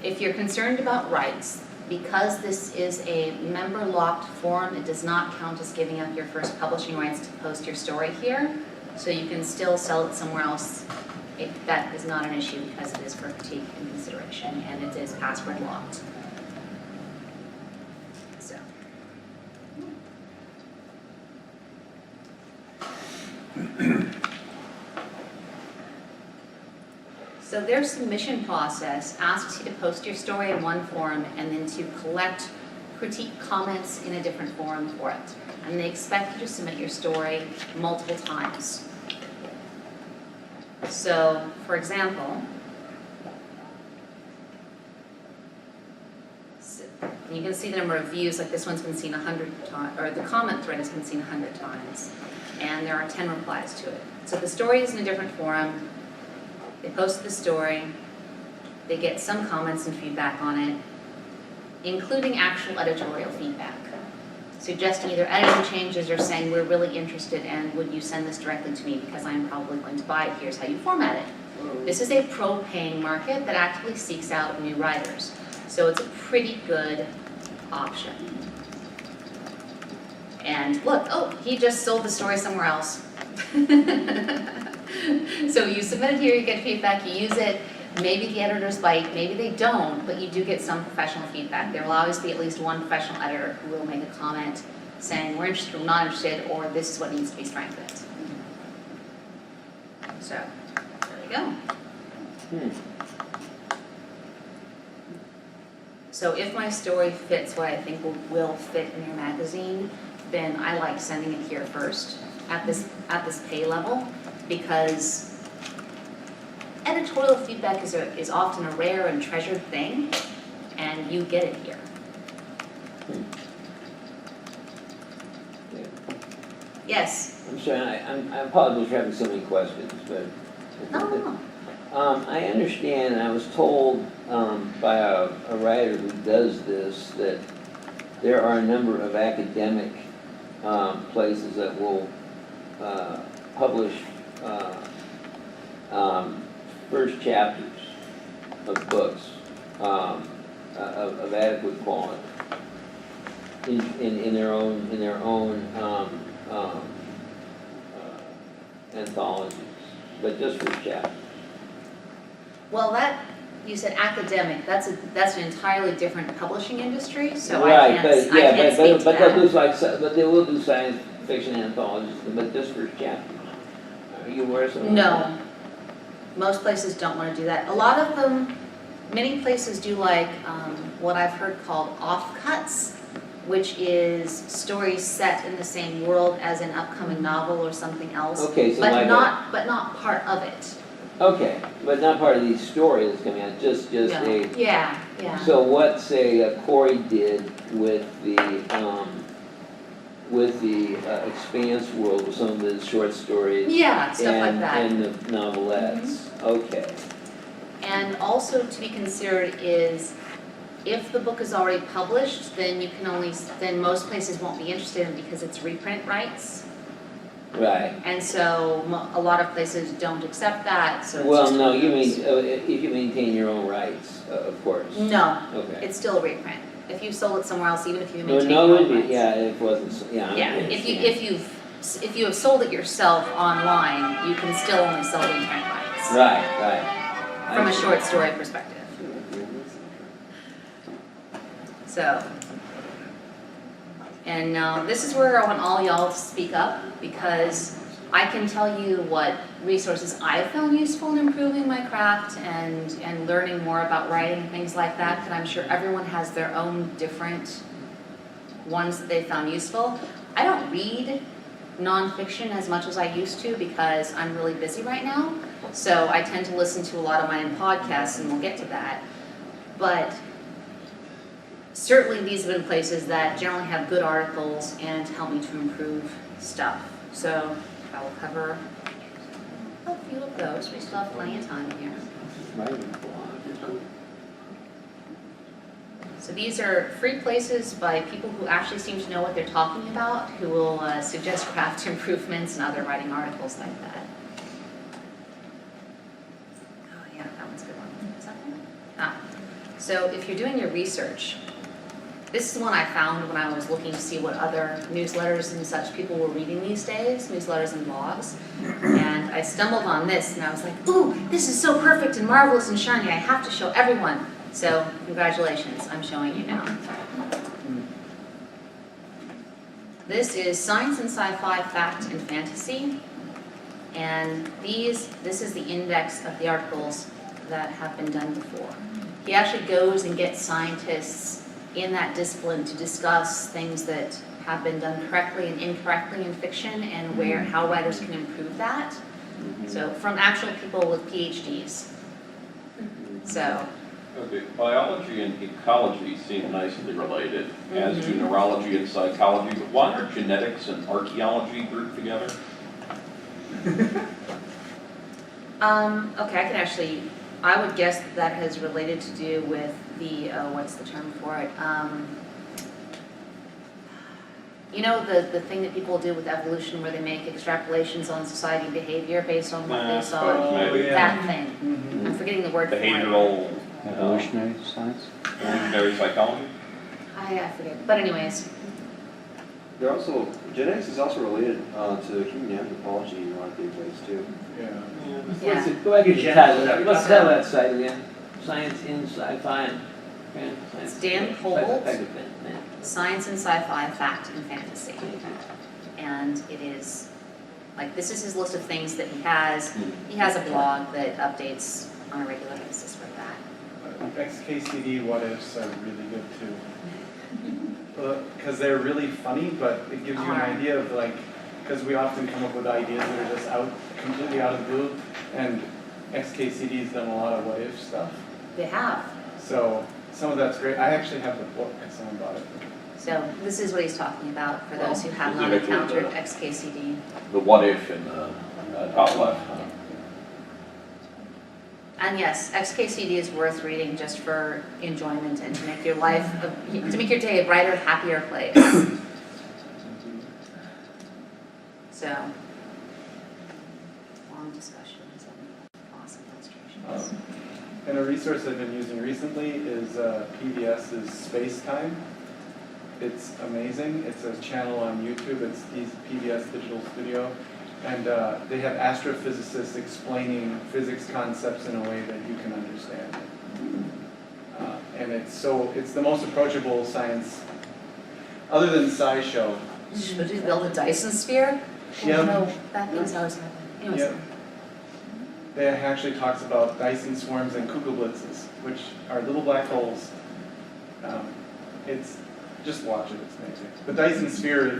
if you're concerned about rights, because this is a member-locked form, it does not count as giving up your first publishing rights to post your story here, so you can still sell it somewhere else. That is not an issue because it is for critique and consideration, and it is password locked. So. So their submission process asks you to post your story in one forum and then to collect critique comments in a different forum for it. And they expect you to submit your story multiple times. So, for example, you can see the number of views, like this one's been seen 100 times, or the comment thread has been seen 100 times, and there are 10 replies to it. So the story is in a different forum, they post the story, they get some comments and feedback on it, including actual editorial feedback, suggesting either editing changes or saying, we're really interested and would you send this directly to me because I'm probably going to buy it, here's how you format it. This is a pro-paying market that actively seeks out new writers. So it's a pretty good option. And look, oh, he just sold the story somewhere else. So you submit it here, you get feedback, you use it. Maybe the editors bite, maybe they don't, but you do get some professional feedback. There will always be at least one professional editor who will make a comment saying, we're interested, we're not interested, or this is what needs to be strengthened. So, there we go. So if my story fits what I think will fit in your magazine, then I like sending it here first at this pay level, because editorial feedback is often a rare and treasured thing, and you get it here. Yes? I'm sorry, I apologize for having so many questions, but. No. I understand, and I was told by a writer who does this, that there are a number of academic places that will publish first chapters of books of adequate quality in their own anthologies, but just first chapters. Well, that, you said academic, that's an entirely different publishing industry, so Right, I can't speak to but that. but they will do science fiction anthologies, but just first chapters. Are you aware of something like that? No, most places don't want to do that. A lot of them, many places do like what I've heard called offcuts, which is stories set in the same world as an upcoming novel or something else, Okay, so but like not part of it. Okay, but not part of the story that's coming out, just No. a. Yeah. So what, say, Corey did with the Expanse world with some of his short stories. Yeah, stuff like that. And the novelettes. Okay. And also to be considered is, if the book is already published, then then most places won't be interested in it because it's reprint rights. Right. And so a lot of places don't accept that, so it's Well, just no, one of you those. mean, if you maintain your own rights, of course. No, Okay. it's still a reprint. If you sold it somewhere else, even if you No, maintain no, your it own would rights. be, yeah, if it wasn't, yeah. Yeah, if you have sold it yourself online, you can still only sell reprint rights. Right. From I a see. short story perspective. So, and now this is where I want all y'all to speak up, because I can tell you what resources I've found useful in improving my craft and learning more about writing and things like that, and I'm sure everyone has their own different ones that they found useful. I don't read nonfiction as much as I used to because I'm really busy right now, so I tend to listen to a lot of my own podcasts, and we'll get to that. But certainly these have been places that generally have good articles and help me to improve stuff. So I will cover a few of those. We still have plenty of time here. So these are free places by people who actually seem to know what they're talking about, who will suggest craft improvements and other writing articles like that. Oh yeah, that one's a good one. Is that one? So if you're doing your research, this is one I found when I was looking to see what other newsletters and such people were reading these days, newsletters and blogs. And I stumbled on this and I was like, ooh, this is so perfect and marvelous and shiny, I have to show everyone. So congratulations, I'm showing you now. This is Science and Sci-Fi, Fact and Fantasy. And this is the index of the articles that have been done before. He actually goes and gets scientists in that discipline to discuss things that have been done correctly and incorrectly in fiction and how writers can improve that. So from actual people with PhDs. So. Okay, biology and ecology seem nicely related, as do neurology and psychology, but why are genetics and archaeology grouped together? Okay, I would guess that has related to do with the, what's the term for it? You know the thing that people do with evolution where they make extrapolations on society behavior based on what they saw? That thing. I'm forgetting the word for it. Behavioral, Evolutionary science? evolutionary psychology? I forget. But anyways, Genetics is also related to human anthropology in a lot of big ways too. Yeah. yeah. Go back to the title. Let's tell that site again. Science in Sci-Fi and It's Dan Cobalt. Science and Sci-Fi, Fact and Fantasy. And it is, like, this is his list of things that he has. He has a blog that updates on a regular basis for that. XKCD what ifs are really good too. Because they're really funny, but it gives you an idea of because we often come up with ideas that are just completely out of the blue, and XKCD's done a lot of what if stuff. They have. So some of that's great. I actually have the book because someone bought it. So this is what he's talking about for those who have not encountered XKCD. The what if in the top left. And yes, XKCD is worth reading just for enjoyment and to make your life, to make your day a brighter, happier place. So, long discussions and awesome illustrations. And a resource I've been using recently is PBS's Space Time. It's amazing. It's a channel on YouTube. It's PBS Digital Studio. And they have astrophysicists explaining physics concepts in a way that you can understand. And it's the most approachable science, other than SciShow. Should we build a Dyson sphere? Yep. No, that means I was happening. Anyways. Yep. They actually talks about Dyson swarms and Kugelblitzes, which are little black holes. It's just watch it. It's amazing. The Dyson sphere,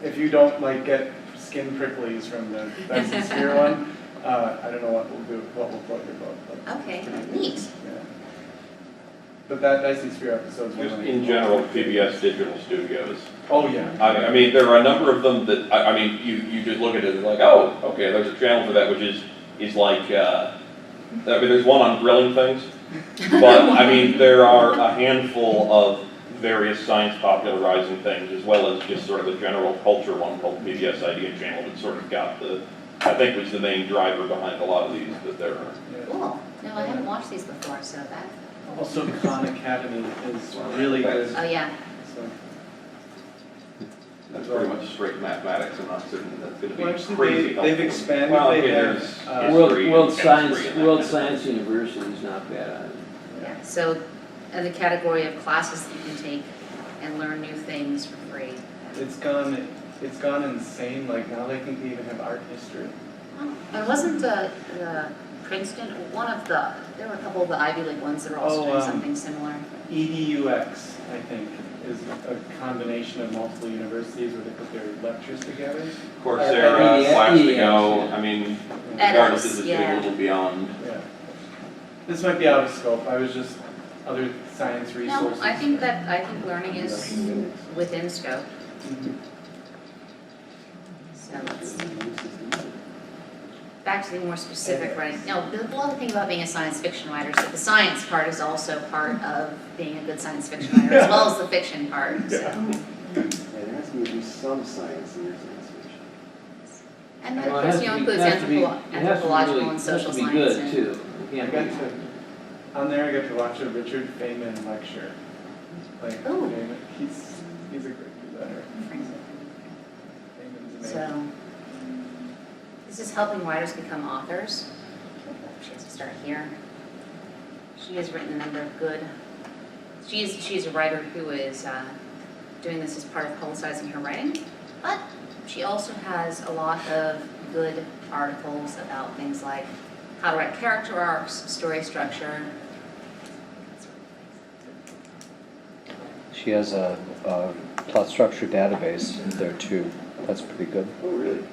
if you don't get skin pricklies from the Dyson sphere one, I don't know what will float your boat. But Okay, neat. Yeah. But that Dyson sphere episode is Just in general, PBS Digital Studios. Oh yeah. I mean, there are a number of them that, I mean, you just look at it and like, oh, okay, there's a channel for that, which is like, I mean, there's one on grilling things, but I mean, there are a handful of various science popularizing things, as well as just sort of a general culture one called PBS Idea Channel that sort of got I think was the main driver behind a lot of these, but there are. Cool. No, I haven't watched these before, so that, Also, Khan Academy is really good. oh yeah. So, That's pretty much straight mathematics. I'm not certain that's going to be well, actually, crazy. they've helpful. expanded. Well, They okay, have, there's World, history World and Science, chemistry and World that kind of Science University is not bad. Yeah, so, the category of classes that you can take and learn new things for free. it's gone insane. Like now, they think they even have art history. And wasn't the Princeton, there were a couple of the Ivy League ones that are also doing something similar. EDUX, I think, is a combination of multiple universities where they put their lectures together. Coursera, Yeah. Classico, I mean, regardless, this is getting yeah. a little beyond. Yeah. This might be out of scope. I was just other science No, resources. I think learning is within scope, Mhm. so let's back to the more specific writing. No, the other thing about being a science fiction writer is that the science part is also part of being a good science fiction writer, as well as the fiction part, so. Yeah, there has to be at least some science in your science fiction. And then, Well, of it course, has you to know, be- includes it has to be- anthropological it and social has to be science. good and- too. It I can't got be- to, on there I got to watch a Richard Feynman lecture. Like, Ooh. Feynman, he's a great presenter. Feynman's amazing. So, this is helping writers become authors. She has to start here. She has written a number of good, she's a writer who is doing this as part of publicizing her writing, but she also has a lot of good articles about things like how to write character arcs, story structure. She has a plot structure database there too. That's pretty good. Oh, really?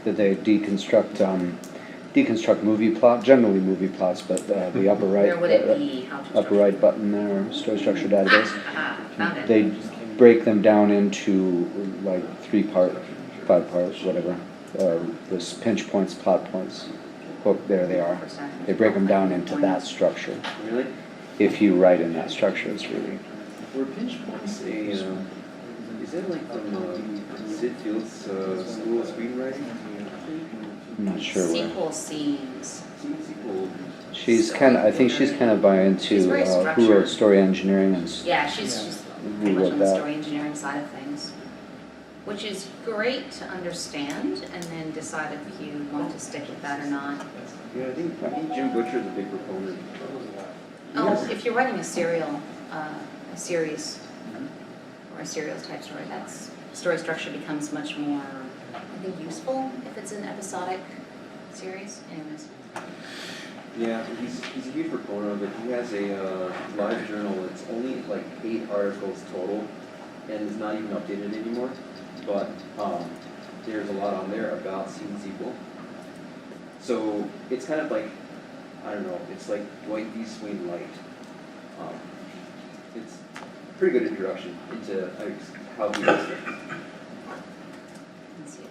That they deconstruct movie plot, generally movie plots, but the upper right, Where would it be? How to upper right button there, story structure database. Found it. They break them down into like 3-part, 5 parts, whatever. This pinch points, plot points. Oh, there they are. They break them down into that structure. Really? If you write in that structure, it's really. Were pinch points is that like from Sifl's School of Screenwriting? I'm not sure where. Sequel scenes. Sequel. She's kind of. I think she's kind of by She's into very who wrote structured. story engineering and Yeah, she's who pretty much wrote on the that. story engineering side of things, which is great to understand and then decide if you want to stick with that or not. Yeah, I think Jim Butcher's a big proponent. Oh, if you're writing a serial, a series, or a serial type story, that's, story structure becomes much more, I think, useful if it's an episodic series. Anyways. Yeah, he's a huge proponent of it. He has a live journal. It's only like 8 articles total, and it's not even updated anymore. But there's a lot on there about sequel. So it's kind of like, I don't know, it's like Dwight D. Swain light. It's a pretty good introduction into how he does it. Let's see.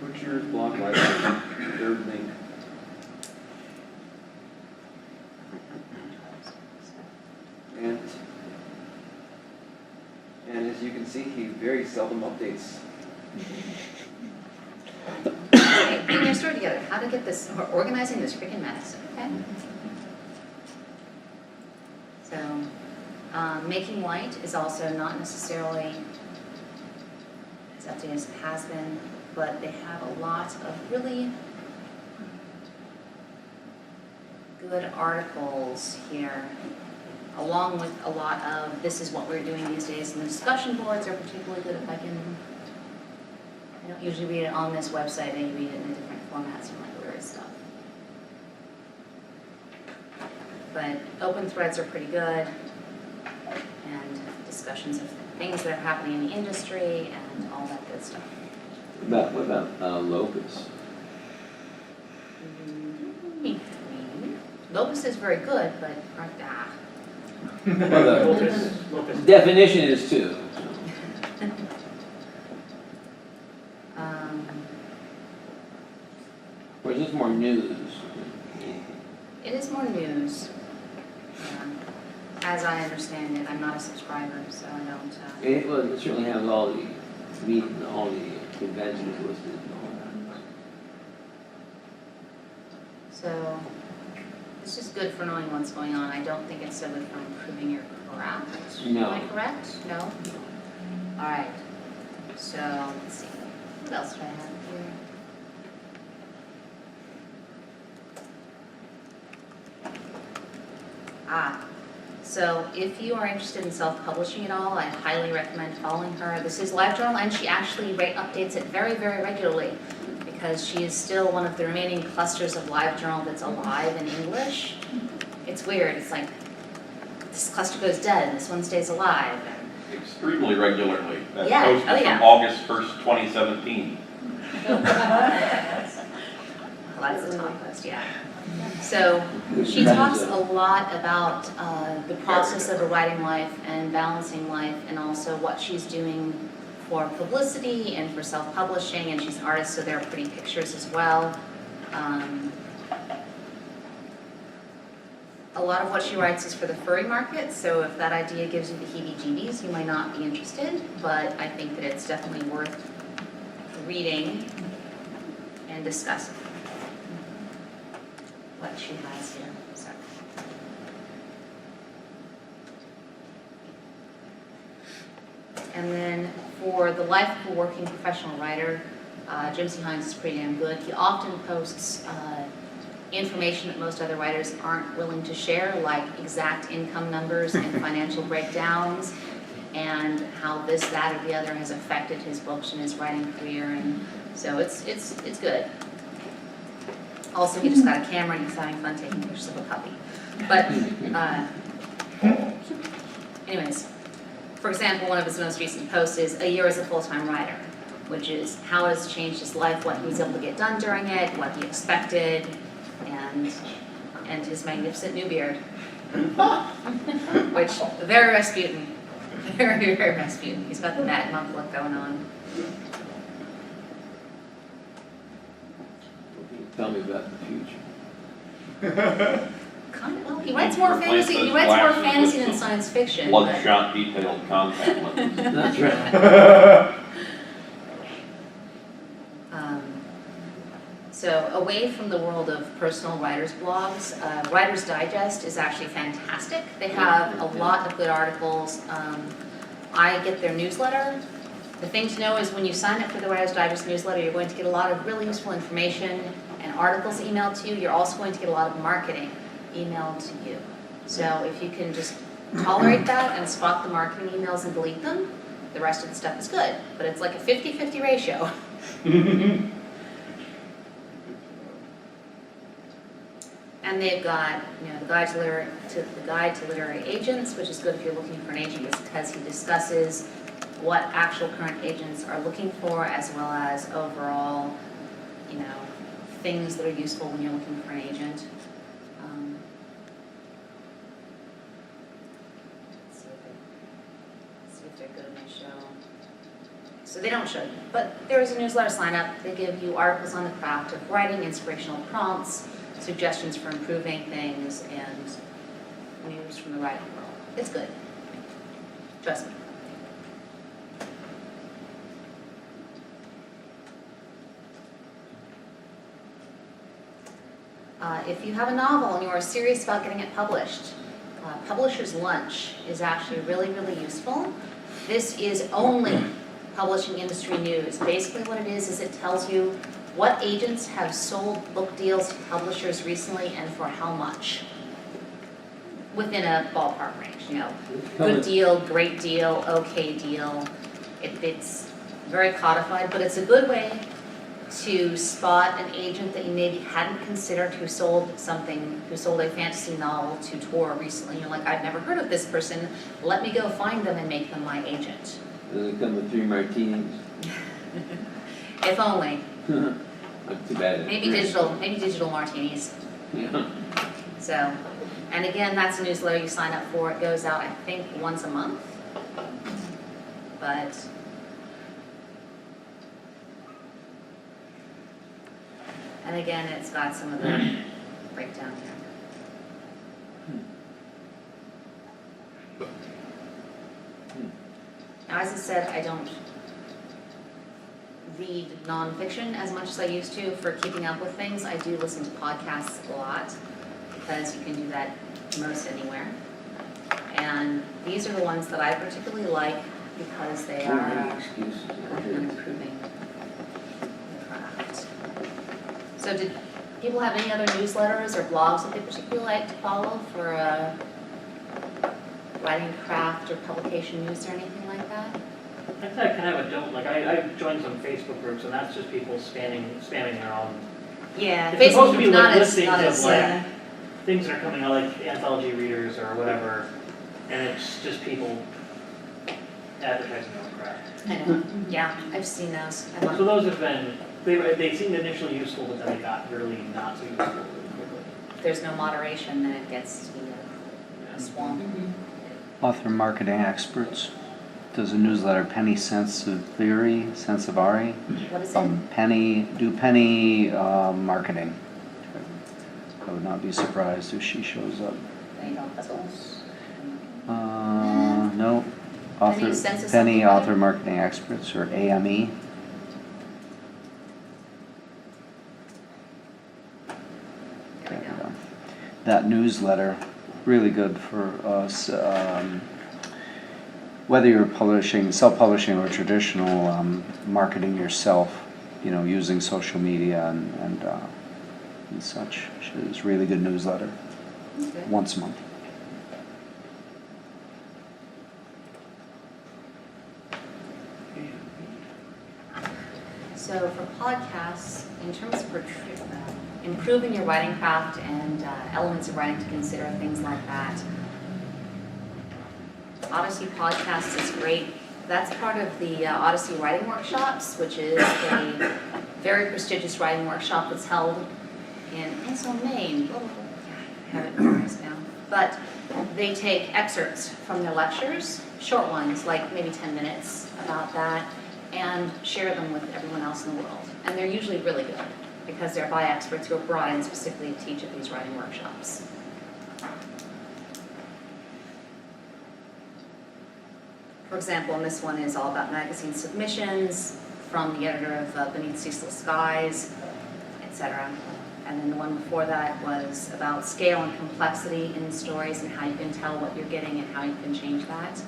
Butcher's blog library, third link. And as you can see, he very seldom updates. Okay, getting your story together, how to get this, or organizing this freaking mess, okay? So, making light is also not necessarily as updated as it has been, but they have a lot of really good articles here, along with a lot of this is what we're doing these days, and the discussion boards are particularly good if I don't usually read it on this website, I read it in a different format, so like weird stuff. But open threads are pretty good, and discussions of things that are happening in the industry and all that good stuff. What about Locus? Locus is very good, but Well, Locus. the definition is 2. Or is this more news? It is more news. Yeah. as I understand it. I'm not a subscriber, so I don't, It, well, it certainly has all the all the conventions listed and all that. so it's just good for knowing what's going on. I don't think it's so good for improving your craft. No. Am I correct? No? All right. So, let's see. What else do I have here? So if you are interested in self-publishing at all, I highly recommend following her. This is LiveJournal, and she actually updates it very, very regularly because she is still one of the remaining clusters of LiveJournal that's alive in English. It's weird. It's like this cluster goes dead and this one stays alive. Extremely regularly. That Yeah, post oh is yeah. from August 1st, 2017. Well, that's the top post, yeah. So she talks a lot about the process of a writing life and balancing life, and also what she's doing for publicity and for self-publishing, and she's an artist, so there are pretty pictures as well. A lot of what she writes is for the furry market, so if that idea gives you the heebie-jeebies, you might not be interested, but I think that it's definitely worth reading and discussing what she has here. So. And then for the life of a working professional writer, Jim C. Hines is pretty damn good. He often posts information that most other writers aren't willing to share, like exact income numbers and financial breakdowns, and how this, that, or the other has affected his books and his writing career, and so it's good. Also, he just got a camera and he's having fun taking pictures of a puppy. But, anyways, for example, one of his most recent posts is "A Year as a Full-Time Writer," which is how it has changed his life, what he was able to get done during it, what he expected, and his magnificent new beard, which very Rasputin, very, very Rasputin. He's got the Mad Monk look going on. Tell me about the future. Kind of, well, he writes more Replace fantasy. those He writes more glasses fantasy with than the science fiction. but- Bloodshot detailed contact lenses. That's right. So away from the world of personal writers' blogs, Writer's Digest is actually fantastic. They have a lot of good articles. I get their newsletter. The thing to know is when you sign up for the Writer's Digest newsletter, you're going to get a lot of really useful information and articles emailed to you. You're also going to get a lot of marketing emailed to you. So if you can just tolerate that and spot the marketing emails and delete them, the rest of the stuff is good. But it's like a 50-50 ratio. And they've got, the guide to literary agents, which is good if you're looking for an agent, because he discusses what actual current agents are looking for, as well as overall, things that are useful when you're looking for an agent. Let's see if they're good in the show. So they don't show you, but there is a newsletter sign up. They give you articles on the craft of writing, inspirational prompts, suggestions for improving things, and news from the writing world. It's good. Trust me. If you have a novel and you are serious about getting it published, Publisher's Lunch is actually really, really useful. This is only publishing industry news. Basically what it is it tells you what agents have sold book deals to publishers recently and for how much, within a ballpark range. Good deal, great deal, okay deal. It's very codified, but it's a good way to spot an agent that you maybe hadn't considered who sold a fantasy novel to Tor recently. You're like, I've never heard of this person. Let me go find them and make them my agent. Does it come with 3 martinis? If only. Not too bad. Maybe digital martinis. Yeah. So, and again, that's a newsletter you sign up for. It goes out, I think, once a month. But and again, it's got some of the breakdown here. Now, as I said, I don't read nonfiction as much as I used to for keeping up with things. I do listen to podcasts a lot because you can do that most anywhere. And these are the ones that I particularly like because they are Excuses. improving the craft. So did people have any other newsletters or blogs that they particularly like to follow for writing craft or publication news or anything like that? I think I kind of don't, like, I joined some Facebook groups, and that's just people spamming their own. Yeah, It's supposed to be Facebook's like not as, listings not of as, like things that are coming out, like anthology readers or whatever, and it's just people advertising their own craft. I know, yeah, I've seen those. I So love- those have been, they seemed initially useful, but then they got really not so useful really quickly. If there's no moderation, then it gets to be a swamp. Author marketing experts. Does a newsletter, Penny Sense of Theory, Sense of Ari. What is it? Penny marketing. I would not be surprised if she shows up. Any dog puzzles? No. Penny Sense of Penny something? Author Marketing Experts, or AME. There we go. That newsletter, really good for us. Whether you're publishing, self-publishing or traditional, marketing yourself, using social media and such. It's a really good newsletter, Okay. once a month. So for podcasts, in terms of improving your writing craft and elements of writing to consider, things like that, Odyssey Podcast is great. That's part of the Odyssey Writing Workshops, which is a very prestigious writing workshop that's held in Anselm, Maine. I have it memorized now. But they take excerpts from their lectures, short ones, like maybe 10 minutes about that, and share them with everyone else in the world. And they're usually really good because they're by experts who are brought in specifically to teach at these writing workshops. For example, and this one is all about magazine submissions from the editor of Beneath Ceaseless Skies, etc. And then the one before that was about scale and complexity in stories and how you can tell what you're getting and how you can change that.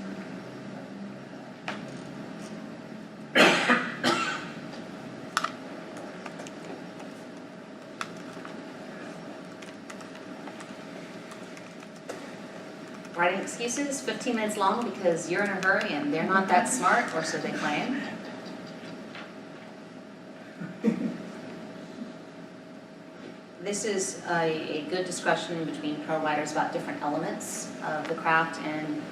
Writing excuses, 15 minutes long because you're in a hurry and they're not that smart, or so they claim. This is a good discussion between pro writers about different elements of the craft, and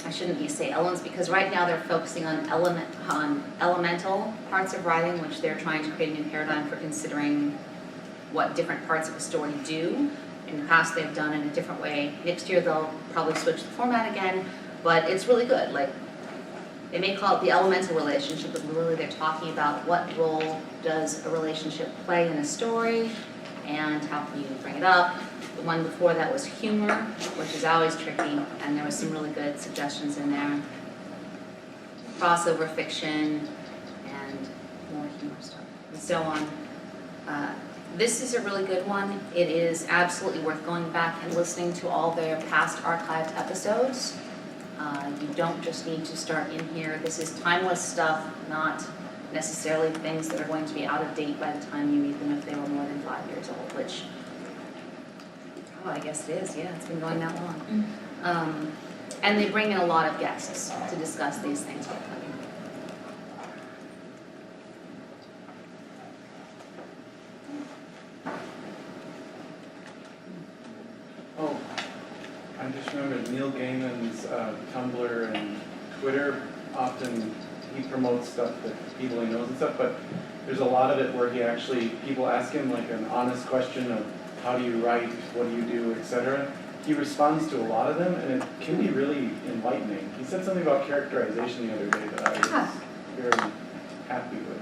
I shouldn't say elements because right now they're focusing on elemental parts of writing, which they're trying to create a new paradigm for considering what different parts of a story do. In the past, they've done it in a different way. Next year, they'll probably switch the format again, but it's really good. Like, they may call it the elemental relationship, but really they're talking about what role does a relationship play in a story, and how can you bring it up. The one before that was humor, which is always tricky, and there was some really good suggestions in there. Crossover fiction, and more humor stuff, and so on. This is a really good one. It is absolutely worth going back and listening to all their past archived episodes. You don't just need to start in here. This is timeless stuff, not necessarily things that are going to be out of date by the time you read them if they were more than 5 years old, which, I guess it is, yeah, it's been going that long. And they bring in a lot of guests to discuss these things with them. Oh, I just remembered Neil Gaiman's Tumblr and Twitter. Often he promotes stuff that people he knows and stuff, but there's a lot of it where he actually, people ask him like an honest question of how do you write, what do you do, etc. He responds to a lot of them, and it can be really enlightening. He said something about characterization the other day that I was very happy with.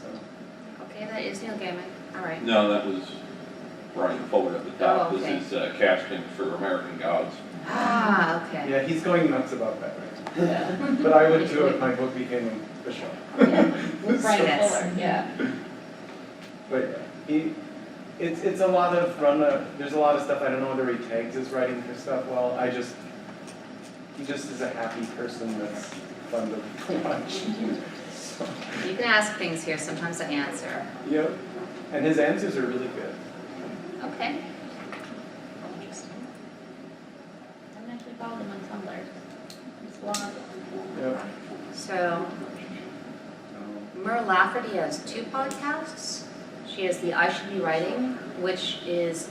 So. Okay, that is Neil Gaiman. All right. No, that was Brian Fuller at the top. Oh, okay. This is casting for American Gods. Ah, okay. Yeah, he's going nuts about that right now. But I would too if my book became official. With Brian Yes. Fuller, yeah. But it's a lot of there's a lot of stuff I don't know whether he tags his writing for stuff well. He just is a happy person that's fun to watch. So, You can ask things here, sometimes I answer. yep. And his answers are really good. Okay. Interesting. I haven't actually followed him on Tumblr. His blog. Yep. So, Mer Lafferty has 2 podcasts. She has the I Should Be Writing, which is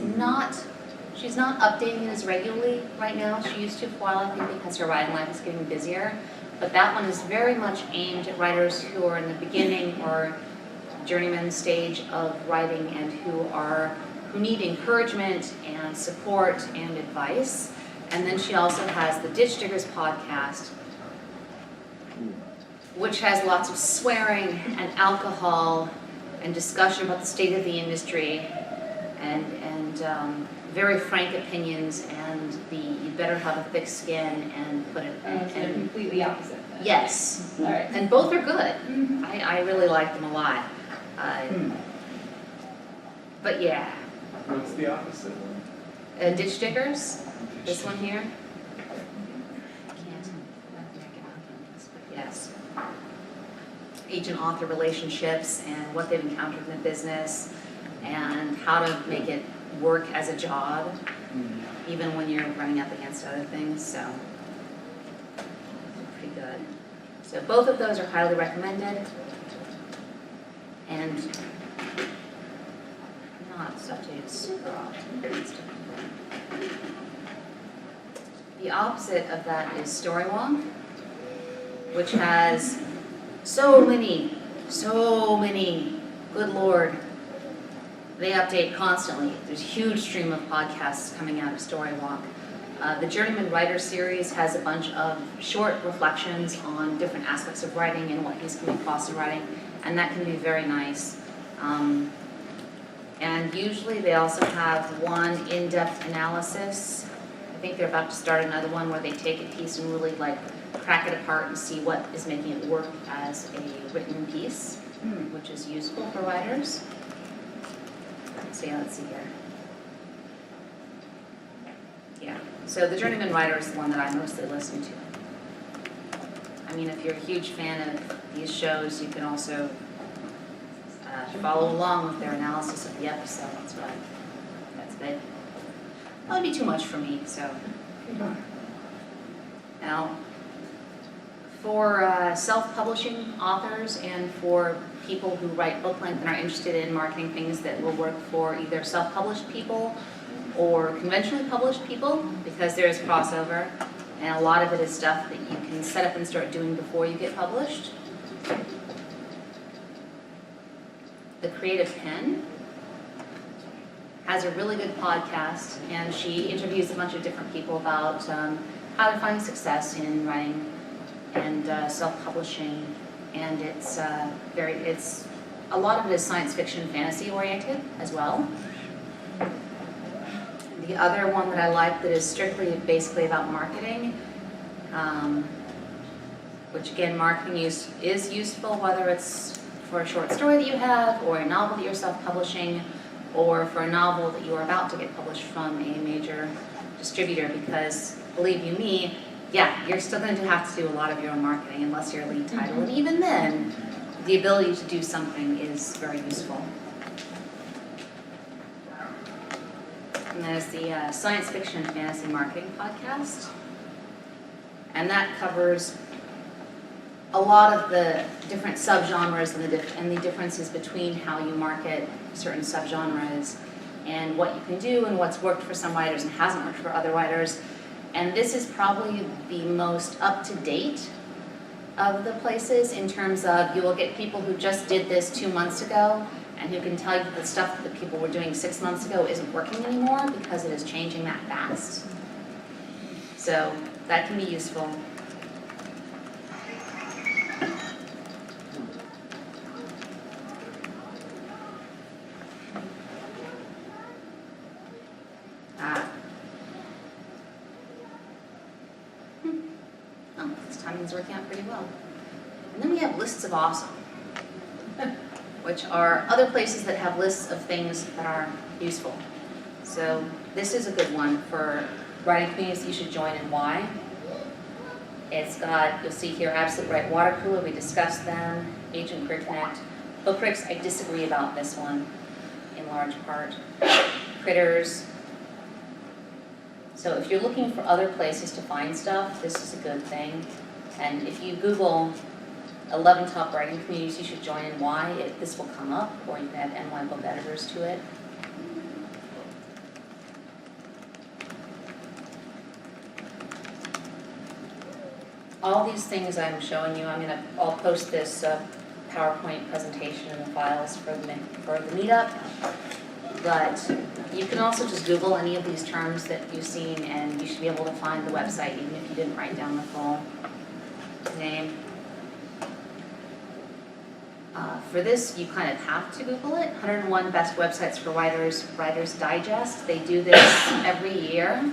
she's not updating it as regularly right now. She used to for a while, I think, because her writing life is getting busier. But that one is very much aimed at writers who are in the beginning or journeyman stage of writing and who need encouragement and support and advice. And then she also has the Ditch Diggers podcast, which has lots of swearing and alcohol and discussion about the state of the industry and very frank opinions and you better have a thick skin and put it So they're completely opposite. Then. yes. All right. And both are good. I really like them a lot. But yeah, What's the opposite one? Ditch Diggers, this one here. I don't think I can open this, but yes. Agent-author relationships and what they've encountered in the business and how to make it work as a job, even when you're running up against other things, so pretty good. So both of those are highly recommended and not updated super often. The opposite of that is Storywonk, which has so many, good Lord. They update constantly. There's a huge stream of podcasts coming out of Storywalk. The Journeyman Writer series has a bunch of short reflections on different aspects of writing and what he's coming across in writing, and that can be very nice. And usually they also have one in-depth analysis. I think they're about to start another one where they take a piece and really crack it apart and see what is making it work as a written piece, which is useful for writers. So yeah, let's see here. Yeah, so the Journeyman Writer is the one that I mostly listen to. I mean, if you're a huge fan of these shows, you can also follow along with their analysis of the episodes, but that's big. That would be too much for me, so. Now, for self-publishing authors and for people who write book length and are interested in marketing things that will work for either self-published people or conventionally published people, because there is crossover, and a lot of it is stuff that you can set up and start doing before you get published. The Creative Pen has a really good podcast, and she interviews a bunch of different people about how to find success in writing and self-publishing, and it's a lot of it is science fiction, fantasy oriented as well. The other one that I like that is strictly basically about marketing, which again, marketing is useful whether it's for a short story that you have, or a novel that you're self-publishing, or for a novel that you are about to get published from a major distributor, because believe you me, yeah, you're still going to have to do a lot of your own marketing unless you're a lead title, and even then, the ability to do something is very useful. And there's the Science Fiction and Fantasy Marketing Podcast, and that covers a lot of the different subgenres and the differences between how you market certain subgenres and what you can do and what's worked for some writers and hasn't worked for other writers. And this is probably the most up-to-date of the places in terms of you will get people who just did this 2 months ago and who can tell you that the stuff that people were doing 6 months ago isn't working anymore because it is changing that fast. So that can be useful. month. This timing's working out pretty well. And then we have lists of awesome, which are other places that have lists of things that are useful. So this is a good one for writing communities you should join and why. It's got, you'll see here, Absolute Right Water Cooler, we discussed them, Agent Career Connect. Bookcritics, I disagree about this one in large part. Critters. So if you're looking for other places to find stuff, this is a good thing. And if you Google 11 top writing communities you should join and why, this will come up, or you can add NY book editors to it. All these things I'm showing you, I'll post this PowerPoint presentation in the files for the meetup. But you can also just Google any of these terms that you've seen, and you should be able to find the website even if you didn't write down the full name. For this, you kind of have to Google it. 101 Best Websites for Writers, Writer's Digest. They do this every year,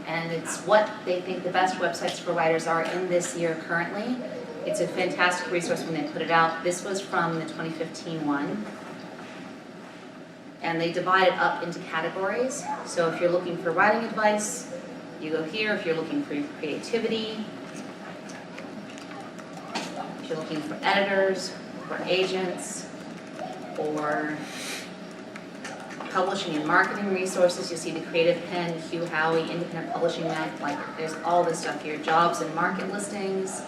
and it's what they think the best websites for writers are in this year currently. It's a fantastic resource when they put it out. This was from the 2015 one. And they divide it up into categories. So if you're looking for writing advice, you go here. If you're looking for creativity, if you're looking for editors, for agents, or publishing and marketing resources, you see the Creative Pen, Hugh Howey, Independent Publishing Net, like there's all this stuff here, jobs and market listings,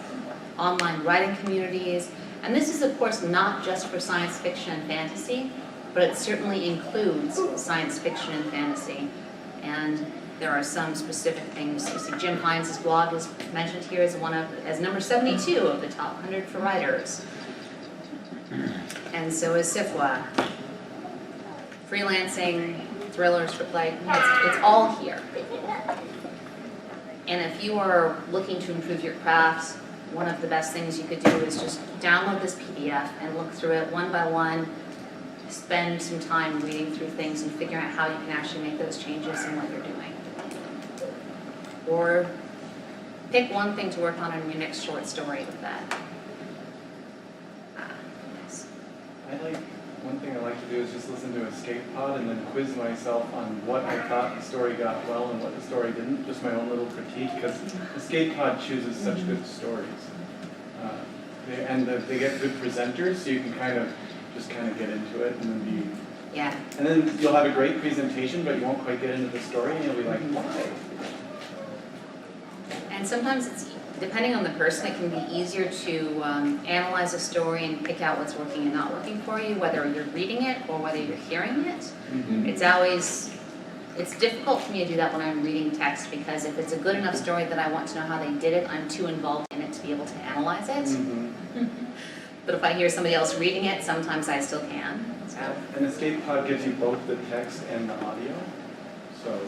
online writing communities. And this is, of course, not just for science fiction and fantasy, but it certainly includes science fiction and fantasy. And there are some specific things. You see Jim Hines' blog is mentioned here as number 72 of the top 100 for writers. And so is Sifl. Freelancing, thrillers, it's all here. And if you are looking to improve your craft, one of the best things you could do is just download this PDF and look through it one by one, spend some time reading through things and figuring out how you can actually make those changes in what you're doing. Or pick one thing to work on in your next short story with that. Yes. One thing I like to do is just listen to Escape Pod and then quiz myself on what I thought the story got well and what the story didn't, just my own little critique, because Escape Pod chooses such good stories. They get good presenters, so you can kind of get into it and then be... Yeah. And then you'll have a great presentation, but you won't quite get into the story, and you'll be like, why? And sometimes it's, depending on the person, it can be easier to analyze a story and pick out what's working and not working for you, whether you're reading it or whether you're hearing it. Mm-hmm. It's difficult for me to do that when I'm reading text, because if it's a good enough story that I want to know how they did it, I'm too involved in it to be able to analyze it. Mm-hmm. But if I hear somebody else reading it, sometimes I still can. So. And Escape Pod gives you both the text and the audio. So.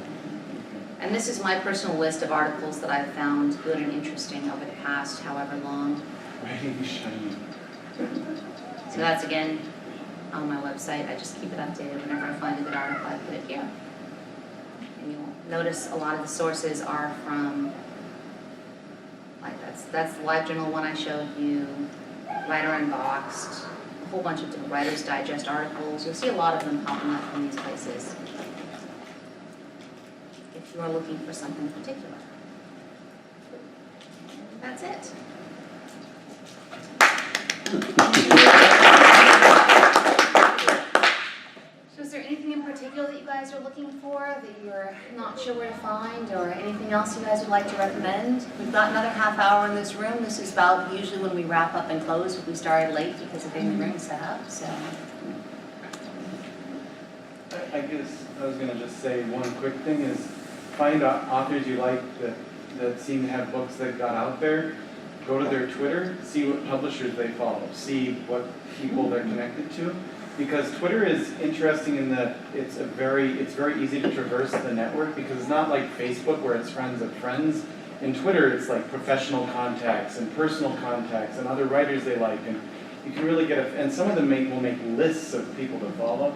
And this is my personal list of articles that I've found good and interesting over the past however long. Writing shiny. So that's again on my website. I just keep it updated. Whenever I find a good article, I put it here. And you'll notice a lot of the sources are from, like that's the LiveJournal one I showed you, Writer Unboxed, a whole bunch of different Writer's Digest articles. You'll see a lot of them popping up from these places, if you are looking for something in particular. That's it. So is there anything in particular that you guys are looking for that you're not sure where to find, or anything else you guys would like to recommend? We've got another half hour in this room. This is about usually when we wrap up and close, if we started late because of getting the room set up. So. I guess I was going to just say one quick thing is find authors you like that seem to have books that got out there. Go to their Twitter, see what publishers they follow, see what people they're connected to. Because Twitter is interesting in that it's very easy to traverse the network, because it's not like Facebook where it's friends of friends. In Twitter, it's like professional contacts and personal contacts and other writers they like, and you can really get and some of them will make lists of people to follow.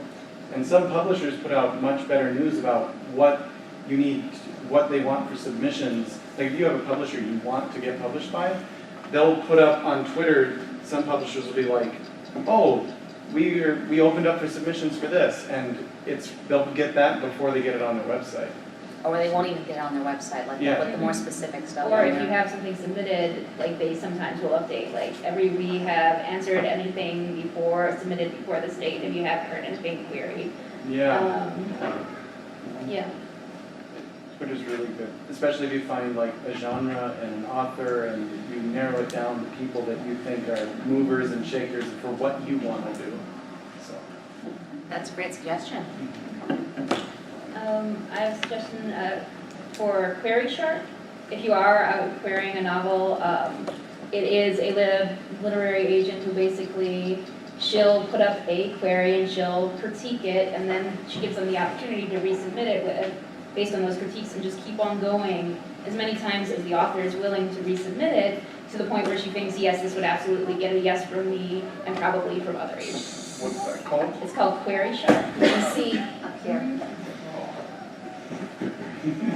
And some publishers put out much better news about what you need, what they want for submissions. Like if you have a publisher you want to get published by, they'll put up on Twitter, some publishers will be like, oh, we opened up for submissions for this, and they'll get that before they get it on their website. Or they won't even get it on their website, like they'll Yeah. put the more specific stuff Or in if you there. have something submitted, like they sometimes will update, like we have answered anything submitted before this date, if you haven't heard anything queried. Yeah, Yeah, Twitter's really good, especially if you find like a genre and an author and you narrow it down to people that you think are movers and shakers for what you want to do, so. That's a great suggestion. I have a suggestion for Query Shark. If you are out querying a novel, it is a literary agent who basically, she'll put up a query and she'll critique it, and then she gives them the opportunity to resubmit it based on those critiques, and just keep on going as many times as the author is willing to resubmit it, to the point where she thinks, yes, this would absolutely get a yes from me and probably from other agents. What's that called? It's called Query Shark. You can see Up here.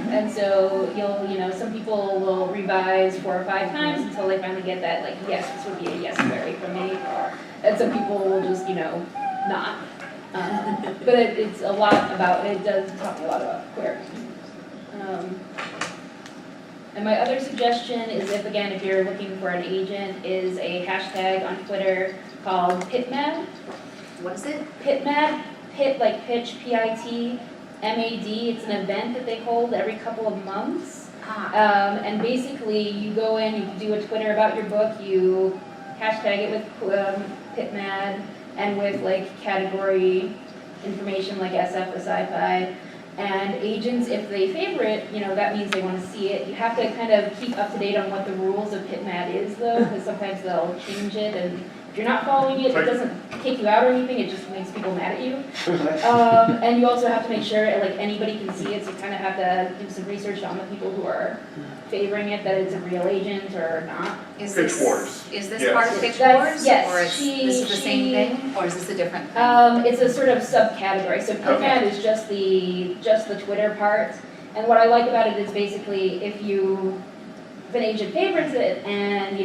And so some people will revise 4 or 5 times until they finally get that, like, yes, this would be a yes query from me. And some people will just, not. But it's a lot about, it does talk a lot about querying. And my other suggestion is if you're looking for an agent, is a hashtag on Twitter called PitMad. What is it? PitMad, Pit like pitch, P-I-T. MAD, it's an event that they hold every couple of months. And basically you go in, you do a Twitter about your book, you hashtag it with PitMad and with like category information like SF or sci-fi. And agents, if they favorite, that means they want to see it. You have to kind of keep up to date on what the rules of PitMad is though, because sometimes they'll change it, and if you're not following it, it doesn't kick you out or anything, it just makes people mad at you. And you also have to make sure like anybody can see it, so you kind of have to do some research on the people who are favoring it, that it's a real agent or not. Is Pitch this, Wars. is this Yes. part of Pitch That's- Wars? yes, Or is this the same thing, or is this a different thing? It's a sort of subcategory. So PitMad is just the Twitter part. And what I like about it is basically if an agent favorites it, and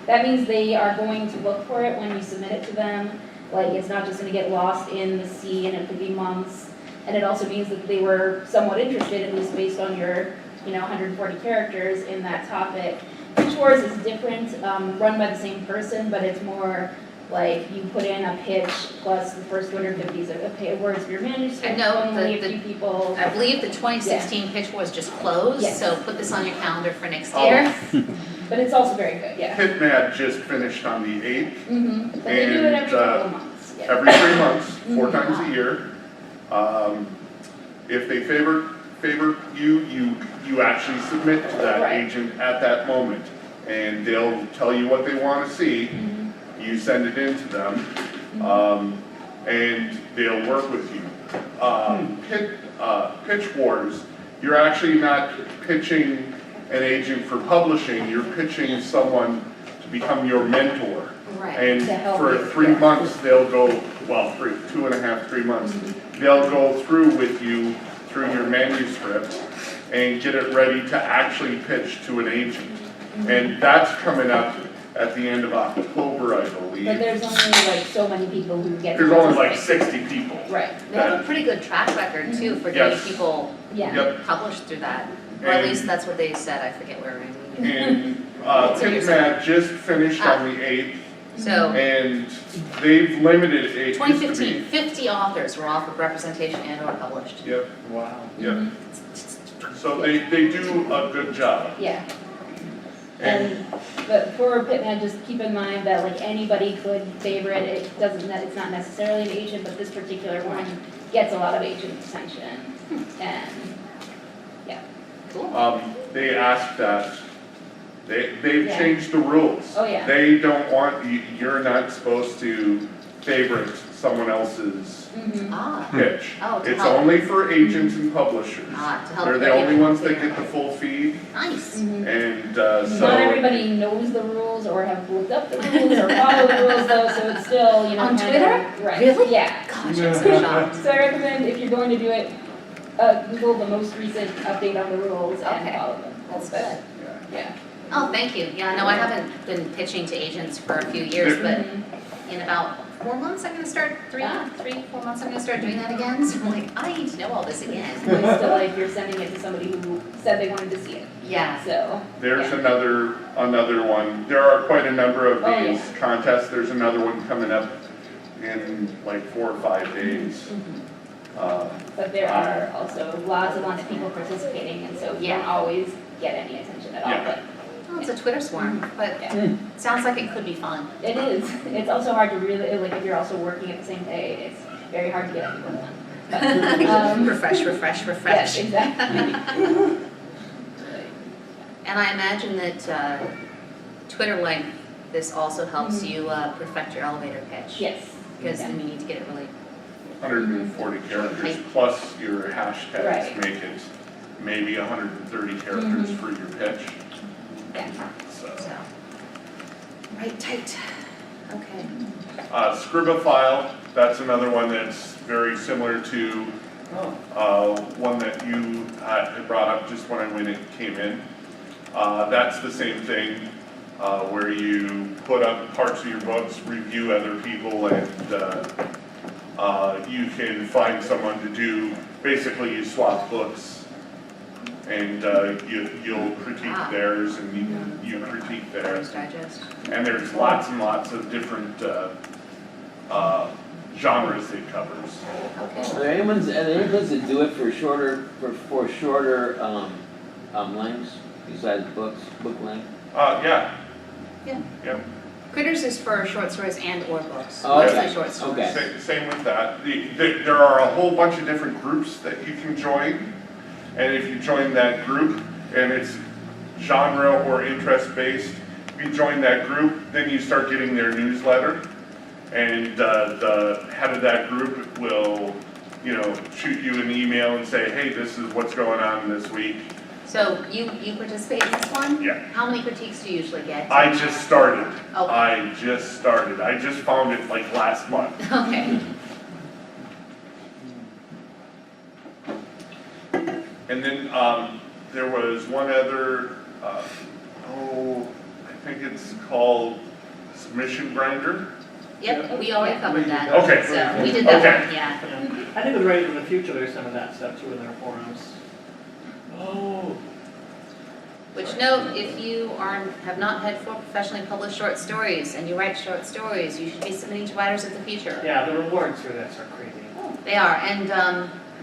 that means they are going to look for it when you submit it to them. Like it's not just going to get lost in the sea, and it could be months. And it also means that they were somewhat interested, at least based on your 140 characters in that topic. Pitch Wars is different, run by the same person, but it's more like you put in a pitch plus the first 250 words of your manuscript. I know only a few people. I believe the 2016 Pitch Wars just closed, Yes. so put this on your calendar for next Oh. year. But it's also very good, yeah. PitMad just finished on the 8th, But they do it every And, couple of months. Yeah. every 3 months, 4 times a year. If they favor you actually submit to that Right. agent at that moment. And they'll tell you what they want to see, you send it in to them, and they'll work with you. Pitch Wars, you're actually not pitching an agent for publishing, you're pitching someone to become your mentor. Right. And To help for you, 3 yeah. months, they'll go, 2.5, 3 months, they'll go through with you through your manuscript and get it ready to actually pitch to an agent. And that's coming up at the end of October, I believe. But there's only like so many people who get. There's only like participate. 60 people. Right, They have a pretty good track record too for getting Yes. people yeah. Yep. published through that. Or at And- least that's what they said, I forget where we were. And So you're PitMad just finished on the 8th, So, and they've limited it. It used to 2015, be- 50 authors were offered representation and or published. Yep, Wow. yep. So they do a good job. Yeah. And But for PitMad, just keep in mind that like anybody could favorite it. It's not necessarily an agent, but this particular one gets a lot of agent attention. And Cool. they asked that, they've Yeah. changed the rules. Oh, yeah. They don't want, you're not supposed to favorite someone else's Ah, pitch. Oh, to It's help. only for agents and publishers. To help They're the create only it. ones that get the full feed, Nice. and not so, everybody knows the rules or have looked up the rules or follow the rules though, so it's still, On kind Twitter? of, right. Really? Yeah. Gosh, I'm so shocked. So I recommend if you're going to do it, Google the most recent update on the rules and Okay. follow them. That's good. Yeah. Oh, thank you. Yeah, no, I haven't been pitching to agents for a few years, but in about 4 months, I'm gonna start, 4 months, I'm gonna start doing that again. So I'm like, I need to know all this again. It's still like you're sending it to somebody who said they wanted to see it, Yeah. so. There's yeah. another one. There are quite a number of Oh, these contests. There's another one coming up in like 4 or 5 days. But there are also lots of people participating, and so you don't always get any attention at all, Yeah. but Well, it's a Twitter swarm, but yeah. it sounds like it could be fun. It is. It's also hard to really, like, if you're also working at the same day, it's very hard to get anything done. But, Refresh, refresh, yes, refresh. exactly. And I imagine that Twitter length, this also helps you perfect your elevator pitch. Yes. Because Yeah. then you need to get it really, 140 characters plus your hashtags Right. make it maybe 130 characters for your pitch. Yeah. So, so. Right, tight. Okay. Scribophile, that's another one that's very similar to one that you had brought up just when it came in. That's the same thing, where you put up parts of your books, review other people, and you can find someone to do, basically you swap books, and you'll critique theirs, and you critique theirs. Digest. And there's lots and lots of different genres it covers. Okay. Are there any ones that do it for shorter lengths besides book length? Yeah. Yeah. Yep. Critters is for short stories and or books. Oh, okay. Mostly short stories. Okay. Same with that. There are a whole bunch of different groups that you can join, and if you join that group and it's genre or interest based, if you join that group, then you start getting their newsletter, and the head of that group will, shoot you an email and say, hey, this is what's going on this week. So you participate in this one? Yeah. How many critiques do you usually get? I just started. Okay. I just found it like last month. Okay. And then there was one other, I think it's called Submission Grinder. Yep, we already covered that. Okay. So we did that Okay. one, yeah. Yeah. I think with Writing in the Future, there's some of that stuff too in their forums. Oh. Which note, if you have not had 4 professionally published short stories and you write short stories, you should be submitting to Writers of the Future. Yeah, the rewards for this are crazy. They are, and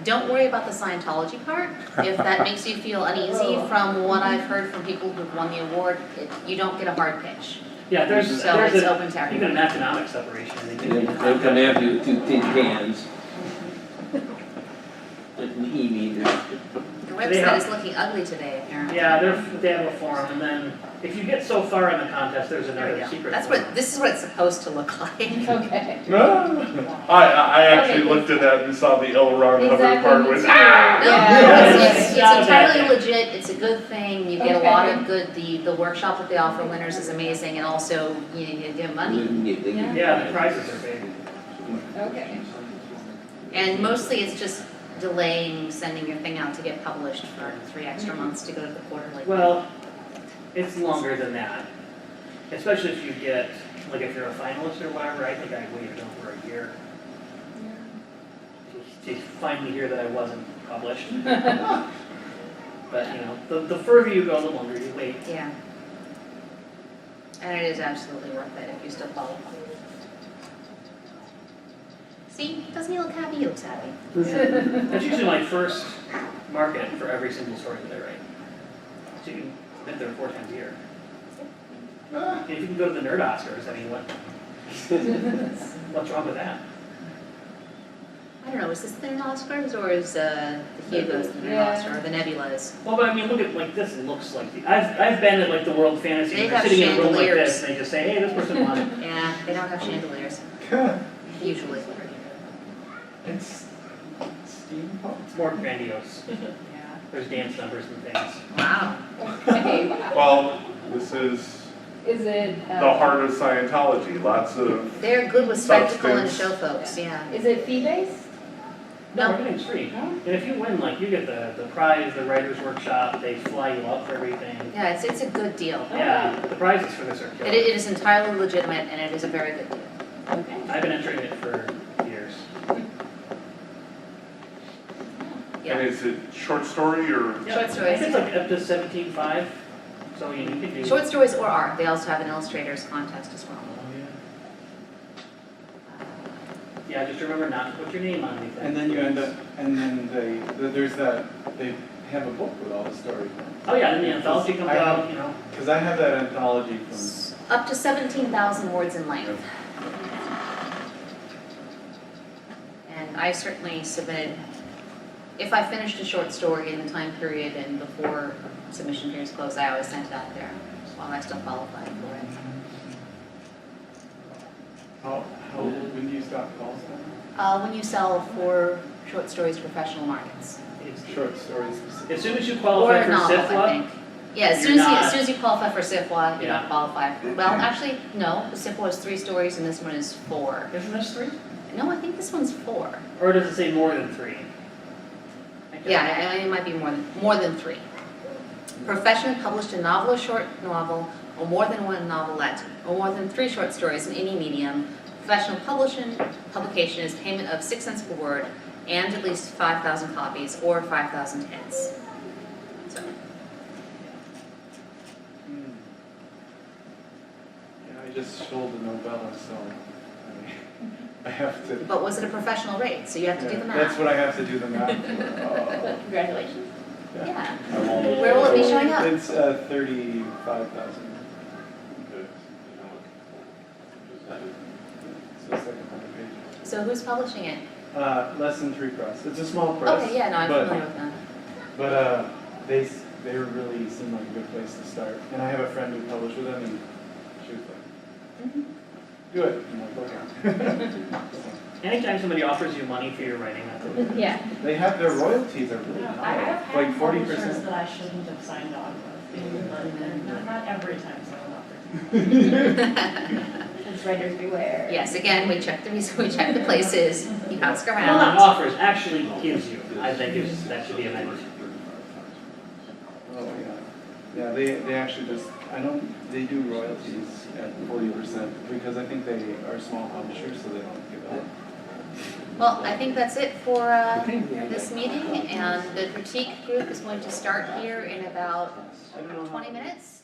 don't worry about the Scientology part. If that makes you feel uneasy, from what I've heard from people who've won the award, you don't get a hard pitch. Yeah, there's So it's open to even everyone. an economic separation. They'll come after you with 2 tin cans. With an e-meter. The website is looking ugly today, apparently. Yeah, they have a forum, and then if you get so far in the contest, there's There we another go. secret. This is what it's supposed to look like. Okay. I actually looked at that and saw the L. Ron Hubbard Exactly, part me with, too. ah! No, Yeah. it's Not a bad entirely thing. legit, it's a good thing, you get a Okay. lot of good, the workshop that they offer winners is amazing, and also, you get money. Yeah, the prizes are big. Okay. And mostly it's just delaying sending your thing out to get published for 3 extra months to go to the quarterly. Well, it's longer than that. Especially if you get, like if you're a finalist or whatever, I think I waited over a year to finally hear that I wasn't published. But, the further you go, the longer you wait. Yeah. And it is absolutely worth it if you still qualify. See, doesn't he look happy? He looks happy. That's usually my first market for every single story that I write. So you can submit there 4 times a year. And if you can go to the Nerd Oscars, I mean, what's wrong with that? I don't know, is this the Nerd Oscars or is the Hugos the Nerd Yeah. Oscar or the Nebulas? Well, but I mean, look at, like, this looks like, I've been at, like, the World Fantasy, They and they're have sitting in a room like chandeliers. this, and they just say, hey, this person won. Yeah, they don't have chandeliers, usually. It's steampunk. It's more grandiose. Yeah. There's dance numbers and things. Wow. Okay, wow. Well, this is Is it, the heart of Scientology, lots of, They're good with spectacle and Substance. show folks, yeah. is it fee-based? No, everything's free. And if you win, like, you get the prize, the writer's workshop, they fly you out for everything. Yeah, it's a good deal. Yeah, the prizes for this are killer. It is entirely legitimate and it is a very good deal. Okay. I've been entering it for years. Yeah. And is it short story or? Short I stories, think it's like up to 17.5, so you can do. Short stories or art. They also have an illustrators contest as well. Oh, yeah. Yeah, just remember not to put your name on anything. And then you end up, and then there's that, they have a book with all the stories. Oh, yeah, and the anthology comes out, you know. Because I have that anthology from, Up to 17,000 words in length. And I certainly submitted, if I finished a short story in the time period and before submission periods closed, I always sent it out there while I still qualified for it. when do you stop calls then? When you sell 4 short stories to professional markets. Short stories. As soon as you Or qualify a for novel, I Sifl, think. Yeah, as You're soon as you qualify for Sifl, you're Yeah. not qualified. Well, actually, no, the Sifl is 3 stories and this one is 4. isn't this 3? No, I think this one's 4. Or does it say more than 3? Yeah, it might be more than 3. Professionally published a novel or short novel, or more than 1 novelette, or more than 3 short stories in any medium. Professional publication is payment of 6 cents per word, and at least 5,000 copies, or 5,000 hits. So, Yeah, I just sold a novella, so I have to. but was it a professional rate? So you have to do the math. That's what I have to do the math for. Congratulations. Yeah. I'm almost- Where will it be showing up? It's 35,000. So second 100 pages. So who's publishing it? Less than 3 press. It's a small press. Okay, yeah, no, I'm but- familiar with that. But they really seem like a good place to start. And I have a friend who published with them, and she was like, Mhm. do it. I'm like, okay. Anytime somebody offers you money for your writing, that's a good. Yeah. They have their royalties are really I high, have like had publishers 40%. that I shouldn't have signed on with, but not every time someone offers. It's writers beware. Yes, again, we check the places, you ask Well, around. not offers, actually gives you, I think that should be amended. Oh, yeah. Yeah, they actually just, they do royalties at 40% because I think they are small publishers, so they don't give out. Well, I think that's it for this meeting, and the critique group is going to start here in about 20 minutes.